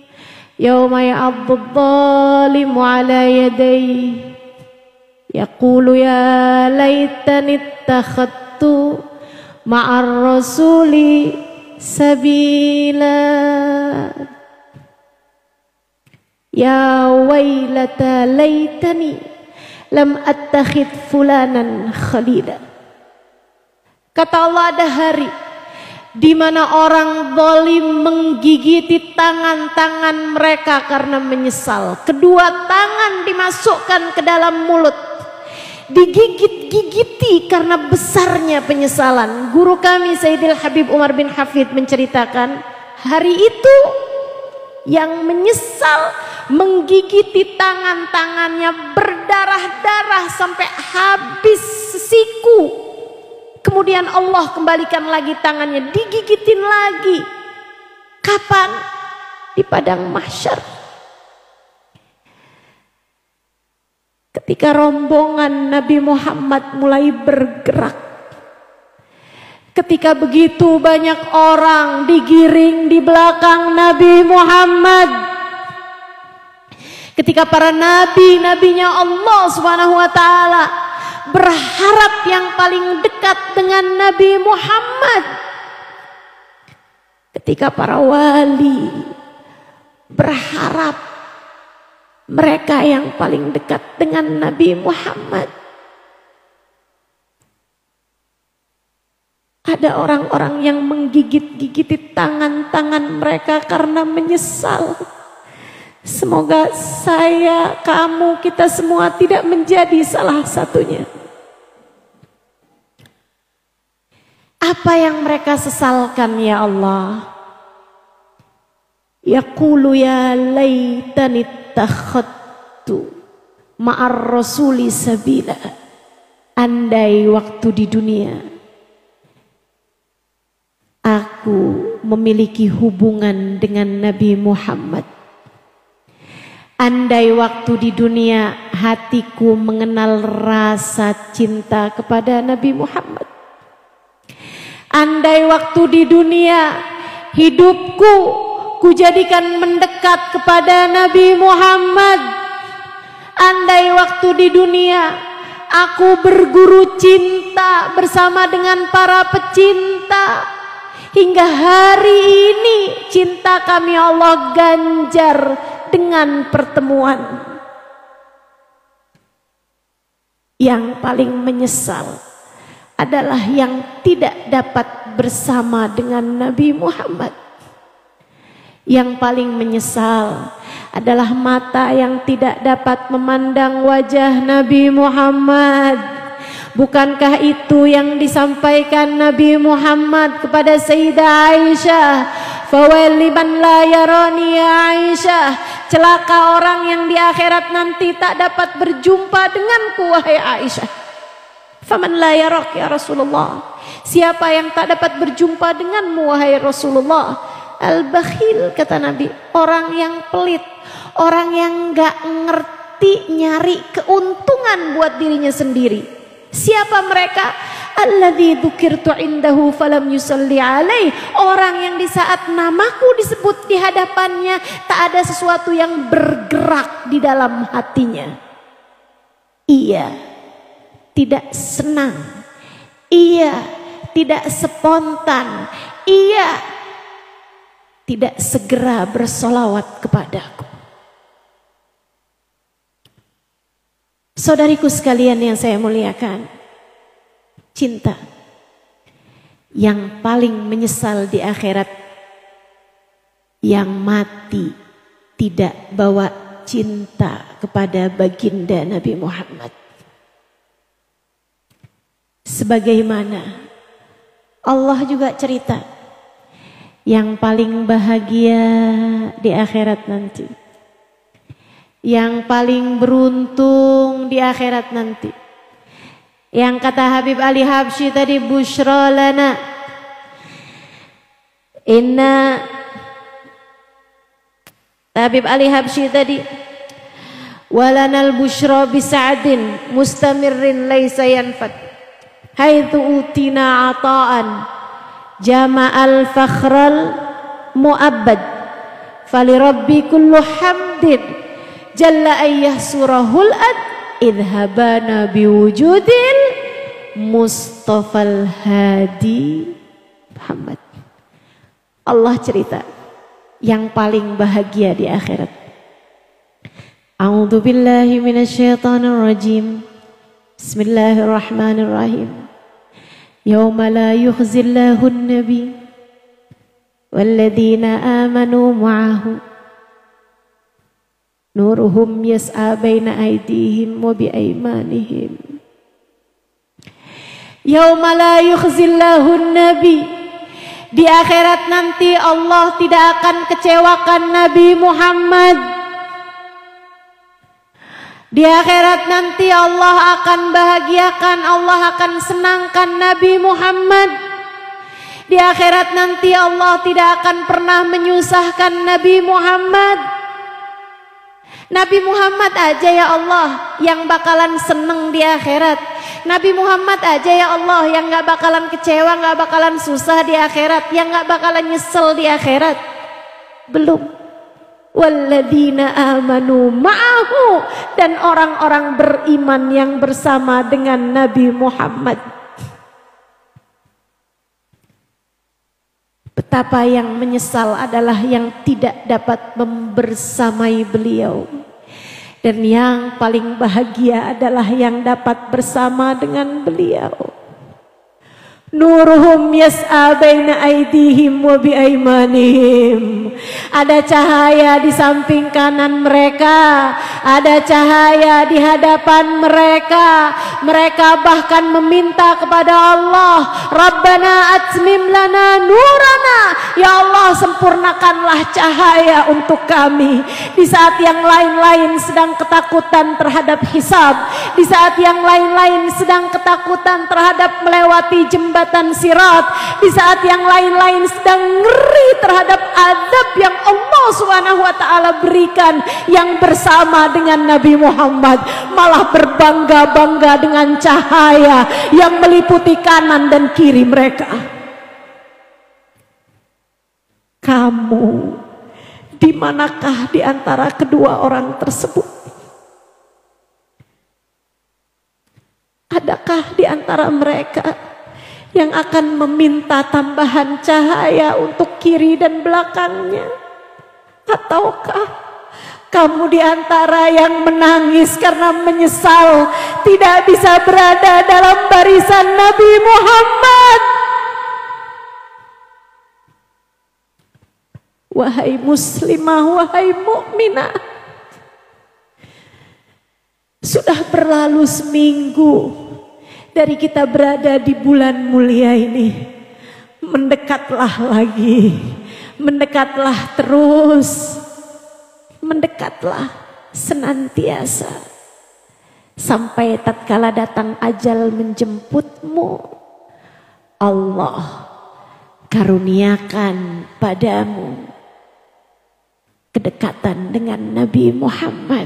Yauma ya'addu adh-dhalimu 'ala yadayhi yaqulu ya laitani ittakhadtu ma'ar rasuli sabila. Ya wailata laitani lam attakhid fulanan khalila. Kata Allah, ada hari di mana orang zalim menggigiti tangan-tangan mereka karena menyesal. Kedua tangan dimasukkan ke dalam mulut, digigit-gigiti karena besarnya penyesalan. Guru kami Sayyidil Habib Umar bin Hafid menceritakan, hari itu yang menyesal menggigiti tangan-tangannya berdarah-darah sampai habis sesiku. Kemudian Allah kembalikan lagi tangannya, digigitin lagi. Kapan? Di padang mahsyar. Ketika rombongan Nabi Muhammad mulai bergerak. Ketika begitu banyak orang digiring di belakang Nabi Muhammad. Ketika para nabinya Allah Subhanahu wa taala berharap yang paling dekat dengan Nabi Muhammad. Ketika para wali berharap mereka yang paling dekat dengan Nabi Muhammad. Ada orang-orang yang menggigit-gigiti tangan-tangan mereka karena menyesal. Semoga saya, kamu, kita semua tidak menjadi salah satunya. Apa yang mereka sesalkan ya Allah? Yaqulu ya laitani ittakhadtu ma'ar rasuli sabila. Andai waktu di dunia aku memiliki hubungan dengan Nabi Muhammad. Andai waktu di dunia hatiku mengenal rasa cinta kepada Nabi Muhammad. Andai waktu di dunia hidupku kujadikan mendekat kepada Nabi Muhammad. Andai waktu di dunia aku berguru cinta bersama dengan para pecinta. Hingga hari ini cinta kami Allah ganjar dengan pertemuan. Yang paling menyesal adalah yang tidak dapat bersama dengan Nabi Muhammad. Yang paling menyesal adalah mata yang tidak dapat memandang wajah Nabi Muhammad. Bukankah itu yang disampaikan Nabi Muhammad kepada Sayyidah Aisyah? Fawail liman la yarani ya Aisyah. Celaka orang yang di akhirat nanti tak dapat berjumpa denganku wahai Aisyah. Faman la yarak ya Rasulullah. Siapa yang tak dapat berjumpa denganmu wahai Rasulullah? Al-bakhil kata Nabi, orang yang pelit, orang yang gak ngerti nyari keuntungan buat dirinya sendiri. Siapa mereka? Alladzi dzukirtu indahu falam yusalli alaih. Orang yang di saat namaku disebut di hadapannya tak ada sesuatu yang bergerak di dalam hatinya. Ia tidak senang. Ia tidak spontan. Ia tidak segera bersolawat kepadaku. Saudariku sekalian yang saya muliakan, cinta yang paling menyesal di akhirat, yang mati tidak bawa cinta kepada baginda Nabi Muhammad. Sebagaimana Allah juga cerita, yang paling bahagia di akhirat nanti, yang paling beruntung di akhirat nanti. Yang kata Habib Ali Habsyi tadi, busyra lana inna, Habib Ali Habsyi tadi, walanal busyra bisa'adin mustamirrin laysa yanfat haitsu utina ata'an jama'al fakhral mu'abbad falirabbi kullu hamdin jalla ayyah surahul ad idhabana biwujudil Mustafal Hadi Muhammad. Allah cerita yang paling bahagia di akhirat. A'udzu billahi minasyaitonir rajim. Bismillahirrahmanirrahim. Yauma la yukhzillahu an-nabi walladzina amanu ma'ahu nuruhum yas'a baina aydihim wa biaymanihim. Yauma la yukhzillahu an-nabi, di akhirat nanti Allah tidak akan kecewakan Nabi Muhammad. Di akhirat nanti Allah akan bahagiakan, Allah akan senangkan Nabi Muhammad. Di akhirat nanti Allah tidak akan pernah menyusahkan Nabi Muhammad. Nabi Muhammad aja ya Allah yang bakalan seneng di akhirat. Nabi Muhammad aja ya Allah yang gak bakalan kecewa, gak bakalan susah di akhirat, yang gak bakalan nyesel di akhirat. Belum. Walladzina amanu ma'ahu, dan orang-orang beriman yang bersama dengan Nabi Muhammad. Betapa yang menyesal adalah yang tidak dapat membersamai beliau, dan yang paling bahagia adalah yang dapat bersama dengan beliau. Nuruhum yas'a baina aydihim wa biaymanihim. Ada cahaya di samping kanan mereka, ada cahaya di hadapan mereka. Mereka bahkan meminta kepada Allah, Rabbana atmim lana nurana, ya Allah sempurnakanlah cahaya untuk kami. Di saat yang lain-lain sedang ketakutan terhadap hisab, di saat yang lain-lain sedang ketakutan terhadap melewati jembatan sirat, di saat yang lain-lain sedang ngeri terhadap adab yang Allah Subhanahu wa taala berikan, yang bersama dengan Nabi Muhammad malah berbangga-bangga dengan cahaya yang meliputi kanan dan kiri mereka. Kamu di manakah di antara kedua orang tersebut? Adakah di antara mereka yang akan meminta tambahan cahaya untuk kiri dan belakangnya? Ataukah kamu di antara yang menangis karena menyesal tidak bisa berada dalam barisan Nabi Muhammad? Wahai muslimah, wahai mukminah, sudah berlalu seminggu dari kita berada di bulan mulia ini. Mendekatlah lagi, mendekatlah terus, mendekatlah senantiasa, sampai tatkala datang ajal menjemputmu, Allah karuniakan padamu kedekatan dengan Nabi Muhammad.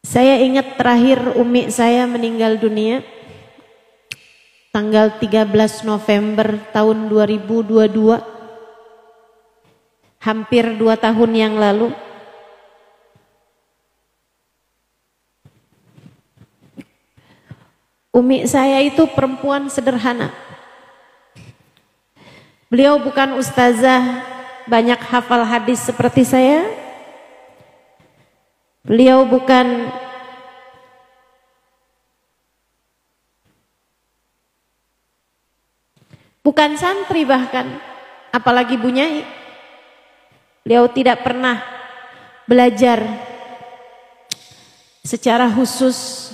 Saya ingat terakhir umi saya meninggal dunia tanggal 13 November tahun 2022, hampir 2 tahun yang lalu. Umi saya itu perempuan sederhana. Beliau bukan ustazah banyak hafal hadis seperti saya. Beliau bukan santri bahkan, apalagi bunyai. Beliau tidak pernah belajar secara khusus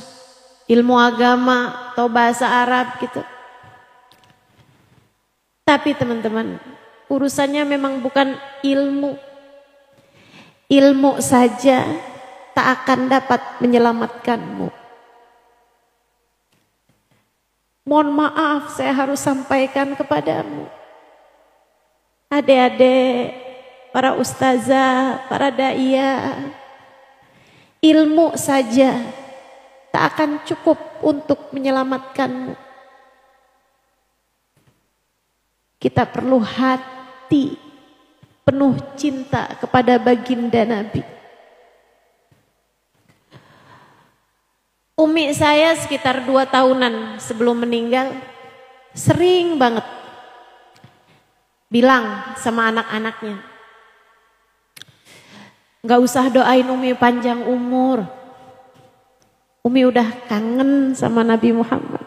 ilmu agama atau bahasa Arab gitu. Tapi teman-teman, urusannya memang bukan ilmu. Ilmu saja tak akan dapat menyelamatkanmu. Mohon maaf, saya harus sampaikan kepadamu, adik-adik, para ustazah, para daiyah, ilmu saja tak akan cukup untuk menyelamatkanmu. Kita perlu hati penuh cinta kepada baginda Nabi. Umi saya sekitar 2 tahunan sebelum meninggal sering banget bilang sama anak-anaknya, gak usah doain Umi panjang umur. Umi udah kangen sama Nabi Muhammad.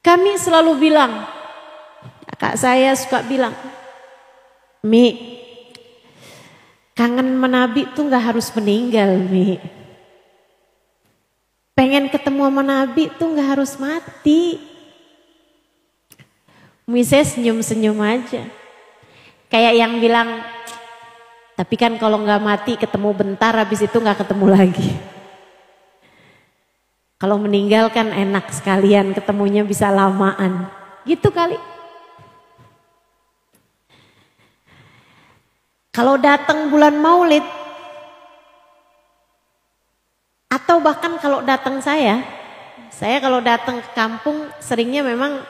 Kami selalu bilang, kakak saya suka bilang, Mi, kangen sama Nabi tuh gak harus meninggal, Mi. Pengen ketemu sama Nabi tuh gak harus mati. Umi saya senyum-senyum aja. Kayak yang bilang, tapi kan kalau gak mati ketemu bentar, habis itu gak ketemu lagi. Kalau meninggal kan enak sekalian, ketemunya bisa lamaan. Gitu kali. Kalau datang bulan Maulid, atau bahkan kalau datang saya kalau datang ke kampung seringnya memang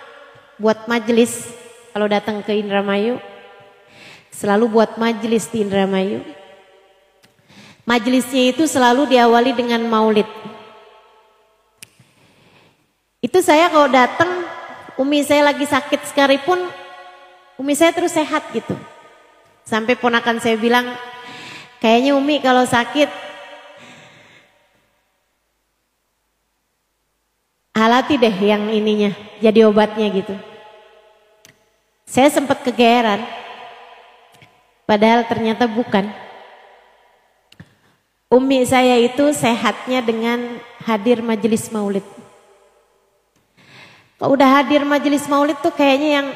buat majelis. Kalau datang ke Indramayu, selalu buat majelis di Indramayu. Majelisnya itu selalu diawali dengan maulid. Itu saya kalau datang, umi saya lagi sakit sekalipun, umi saya terus sehat gitu. Sampai ponakan saya bilang, kayaknya umi kalau sakit, halati deh yang ininya, jadi obatnya gitu. Saya sempat kegeeran, padahal ternyata bukan. Umi saya itu sehatnya dengan hadir majelis maulid. Kalau udah hadir majelis maulid tuh kayaknya yang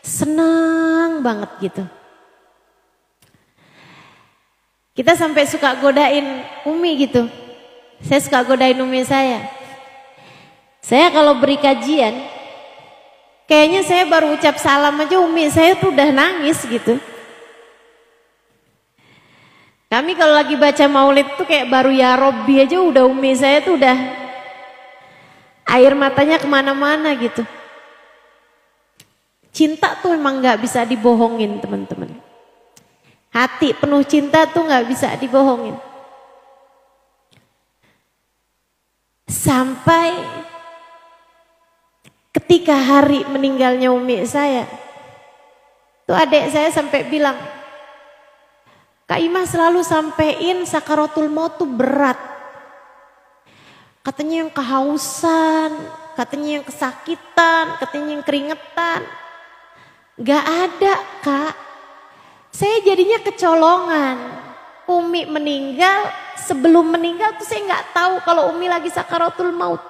senang banget gitu. Kita sampai suka godain umi gitu. Saya suka godain umi saya. Saya kalau beri kajian, kayaknya saya baru ucap salam aja umi saya tuh udah nangis gitu. Kami kalau lagi baca maulid tuh kayak baru ya Robbi aja udah umi saya tuh udah air matanya kemana-mana gitu. Cinta tuh emang gak bisa dibohongin teman-teman. Hati penuh cinta tuh gak bisa dibohongin. Sampai ketika hari meninggalnya umi saya, tuh adik saya sampai bilang, Kak Imah selalu sampein sakaratul maut tuh berat. Katanya yang kehausan, katanya yang kesakitan, katanya yang keringetan. Gak ada Kak. Saya jadinya kecolongan. Umi meninggal, sebelum meninggal tuh saya gak tahu kalau Umi lagi sakaratul maut.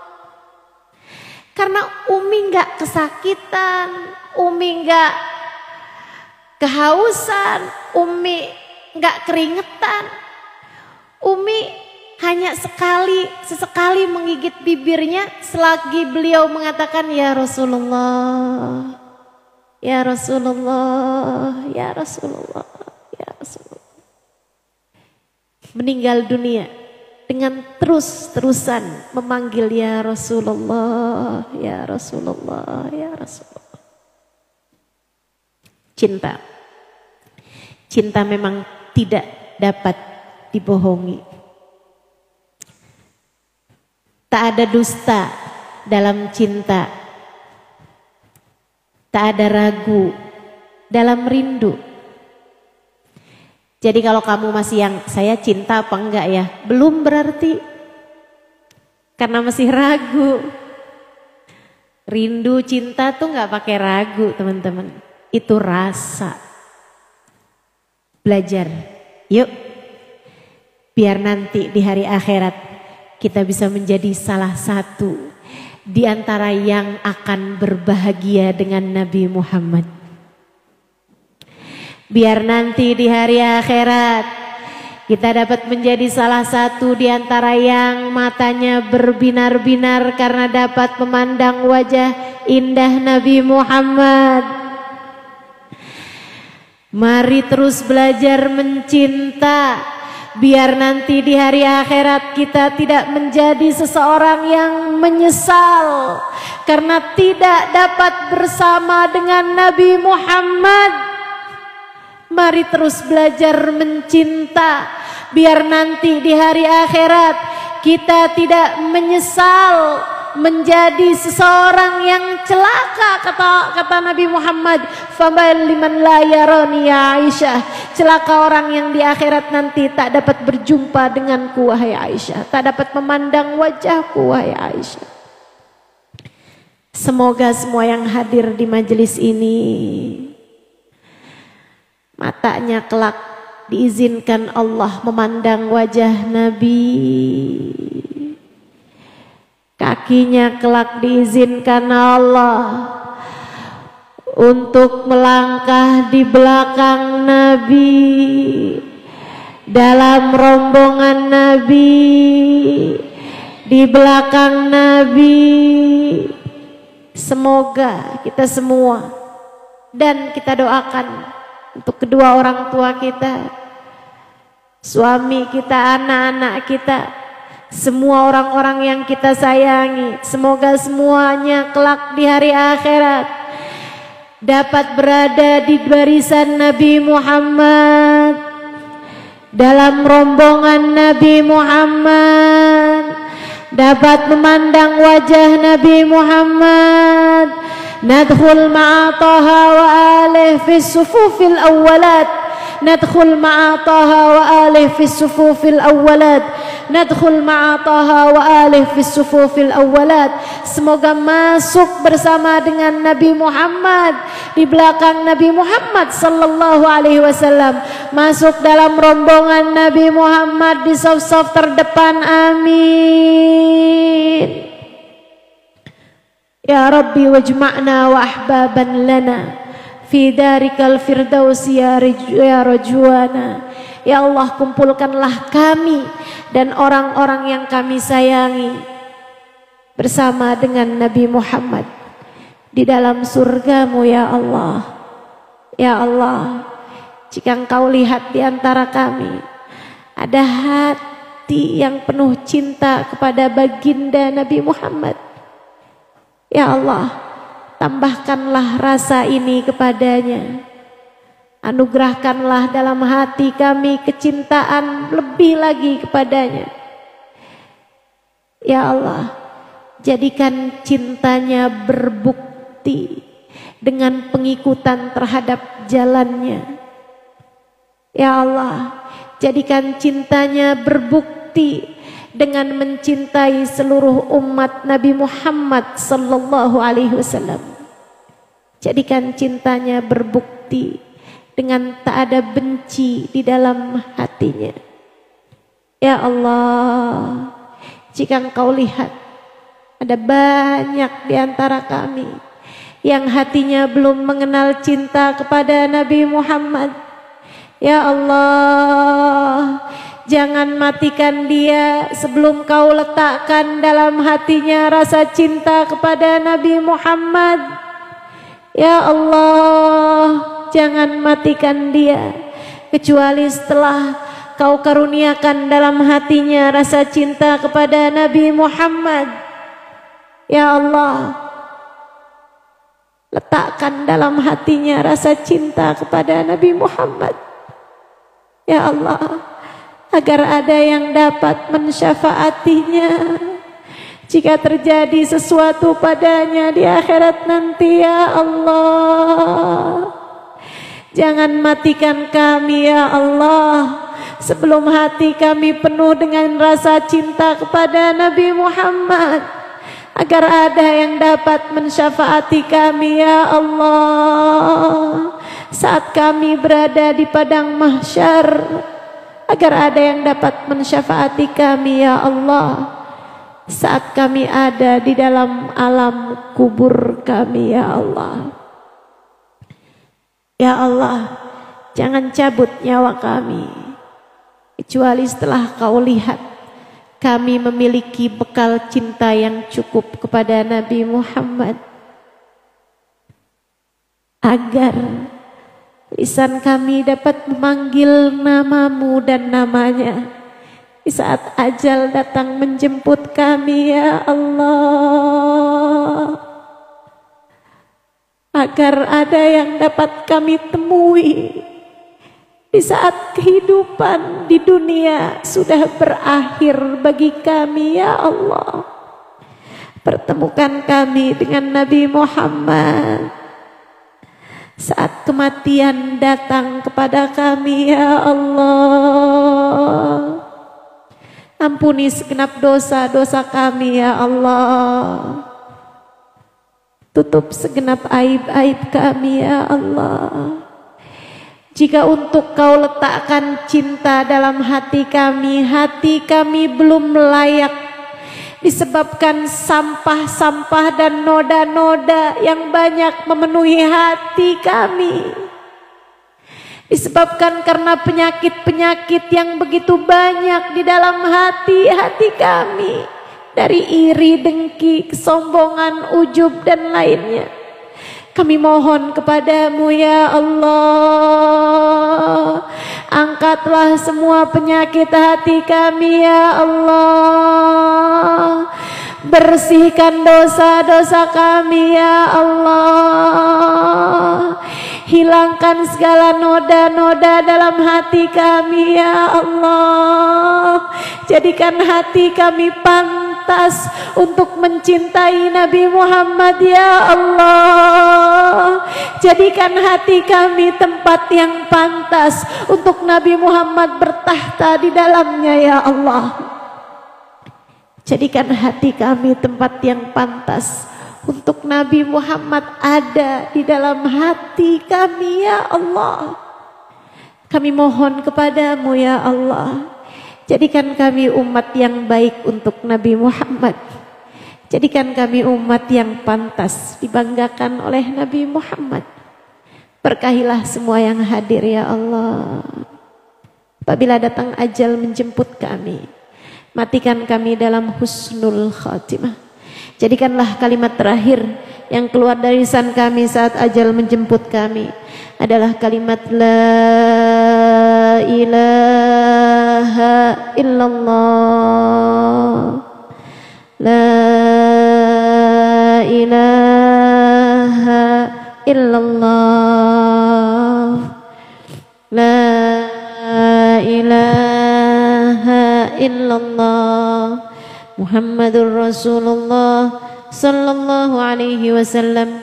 Karena Umi gak kesakitan, Umi gak kehausan, Umi gak keringetan. Umi hanya sesekali menggigit bibirnya selagi beliau mengatakan ya Rasulullah, ya Rasulullah, ya Rasulullah, ya Rasulullah. Meninggal dunia dengan terus-terusan memanggil ya Rasulullah, ya Rasulullah, ya Rasulullah. Cinta. Cinta memang tidak dapat dibohongi. Tak ada dusta dalam cinta. Tak ada ragu dalam rindu. Jadi kalau kamu masih yang saya cinta apa enggak ya? Belum berarti. Karena masih ragu. Rindu cinta tuh enggak pakai ragu teman-teman. Itu rasa. Belajar. Yuk. biar nanti di hari akhirat kita bisa menjadi salah satu di antara yang akan berbahagia dengan Nabi Muhammad. Biar nanti di hari akhirat kita dapat menjadi salah satu di antara yang matanya berbinar-binar karena dapat memandang wajah indah Nabi Muhammad. Mari terus belajar mencinta, biar nanti di hari akhirat kita tidak menjadi seseorang yang menyesal karena tidak dapat bersama dengan Nabi Muhammad. Mari terus belajar mencinta, biar nanti di hari akhirat kita tidak menyesal menjadi seseorang yang celaka, kata Nabi Muhammad, fabal liman la yarani ya Aisyah, celaka orang yang di akhirat nanti tak dapat berjumpa denganku wahai Aisyah, tak dapat memandang wajahku wahai Aisyah. Semoga semua yang hadir di majelis ini matanya kelak diizinkan Allah memandang wajah Nabi, kakinya kelak diizinkan Allah untuk melangkah di belakang Nabi, dalam rombongan Nabi, di belakang Nabi. Semoga kita semua dan kita doakan untuk kedua orang tua kita, suami kita, anak-anak kita, semua orang-orang yang kita sayangi, semoga semuanya kelak di hari akhirat dapat berada di barisan Nabi Muhammad, dalam rombongan Nabi Muhammad, dapat memandang wajah Nabi Muhammad. Nadkhul ma'a Taha wa alih fi sufufil awwalat, nadkhul ma'a Taha wa alih fi sufufil awwalat, nadkhul ma'a Taha wa alih fi sufufil awwalat. Semoga masuk bersama dengan Nabi Muhammad, di belakang Nabi Muhammad sallallahu alaihi wasallam, masuk dalam rombongan Nabi Muhammad di saf-saf terdepan. Amin. Ya Rabbi wajma'na wa ahbaban lana fi darikal firdausi ya rajuana. Ya Allah, kumpulkanlah kami dan orang-orang yang kami sayangi bersama dengan Nabi Muhammad di dalam surgamu ya Allah. Ya Allah, jika Engkau lihat di antara kami ada hati yang penuh cinta kepada baginda Nabi Muhammad, ya Allah, tambahkanlah rasa ini kepadanya. Anugerahkanlah dalam hati kami kecintaan lebih lagi kepadanya. Ya Allah, jadikan cintanya berbukti dengan pengikutan terhadap jalannya. Ya Allah, jadikan cintanya berbukti dengan mencintai seluruh umat Nabi Muhammad sallallahu alaihi wasallam. Jadikan cintanya berbukti dengan tak ada benci di dalam hatinya. Ya Allah, jika Engkau lihat ada banyak di antara kami yang hatinya belum mengenal cinta kepada Nabi Muhammad, ya Allah, jangan matikan dia sebelum Kau letakkan dalam hatinya rasa cinta kepada Nabi Muhammad. Ya Allah, jangan matikan dia kecuali setelah Kau karuniakan dalam hatinya rasa cinta kepada Nabi Muhammad. Ya Allah, letakkan dalam hatinya rasa cinta kepada Nabi Muhammad. Ya Allah, agar ada yang dapat mensyafaatinya jika terjadi sesuatu padanya di akhirat nanti. Ya Allah, jangan matikan kami ya Allah sebelum hati kami penuh dengan rasa cinta kepada Nabi Muhammad, agar ada yang dapat mensyafaati kami ya Allah saat kami berada di padang mahsyar. agar ada yang dapat mensyafaati kami ya Allah saat kami ada di dalam alam kubur kami ya Allah. Ya Allah, jangan cabut nyawa kami kecuali setelah Kau lihat kami memiliki bekal cinta yang cukup kepada Nabi Muhammad, agar lisan kami dapat memanggil namamu dan namanya di saat ajal datang menjemput kami ya Allah, agar ada yang dapat kami temui di saat kehidupan di dunia sudah berakhir bagi kami ya Allah. Pertemukan kami dengan Nabi Muhammad saat kematian datang kepada kami ya Allah. Ampuni segenap dosa-dosa kami ya Allah. Tutup segenap aib-aib kami ya Allah. Jika untuk Kau letakkan cinta dalam hati kami belum layak disebabkan sampah-sampah dan noda-noda yang banyak memenuhi hati kami, disebabkan karena penyakit-penyakit yang begitu banyak di dalam hati kami, dari iri, dengki, kesombongan, ujub dan lainnya. Kami mohon kepadamu ya Allah, angkatlah semua penyakit hati kami ya Allah. Bersihkan dosa-dosa kami ya Allah. Hilangkan segala noda-noda dalam hati kami ya Allah. Jadikan hati kami pantas untuk mencintai Nabi Muhammad ya Allah. Jadikan hati kami tempat yang pantas untuk Nabi Muhammad bertahta di dalamnya ya Allah. Jadikan hati kami tempat yang pantas untuk Nabi Muhammad ada di dalam hati kami ya Allah. Kami mohon kepadamu ya Allah, jadikan kami umat yang baik untuk Nabi Muhammad. Jadikan kami umat yang pantas dibanggakan oleh Nabi Muhammad. Berkahilah semua yang hadir ya Allah. Apabila datang ajal menjemput kami, matikan kami dalam husnul khatimah. Jadikanlah kalimat terakhir yang keluar dari lisan kami saat ajal menjemput kami adalah kalimat la ilaha illallah. La ilaha illallah. La ilaha illallah. Muhammadur Rasulullah sallallahu alaihi wasallam.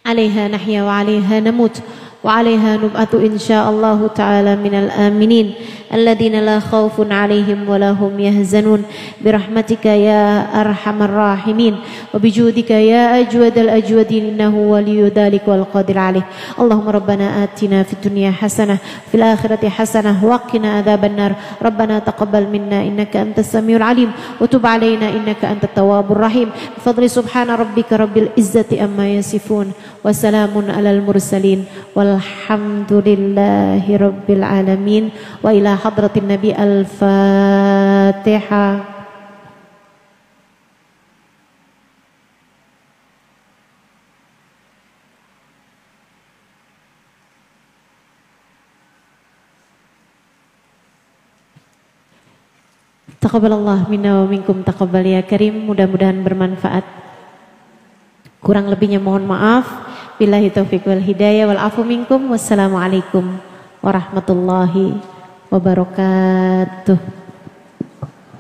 Alaiha nahya wa alaiha namut wa alaiha nub'atu insyaallah ta'ala minal aminin alladzina la khaufun alaihim wa lahum yahzanun birahmatika ya arhamar rahimin wa bijudika ya ajwadal ajwadin innahu waliyyu dzalika wal qadir alaih. Allahumma rabbana atina fid dunya hasanah fil akhirati hasanah wa qina adzabannar. Rabbana taqabbal minna innaka antas samiul alim wa tub alaina innaka antat tawwabur rahim. Bifadli subhana rabbika rabbil izzati amma yasifun wa salamun alal mursalin walhamdulillahi rabbil alamin. Wa ila hadratin Nabi al-Fatihah. Taqabbalallah minna wa minkum taqabbal ya karim. Mudah-mudahan bermanfaat. Kurang lebihnya mohon maaf. Billahi taufiq wal hidayah wal afu minkum. Wassalamualaikum warahmatullahi wabarakatuh.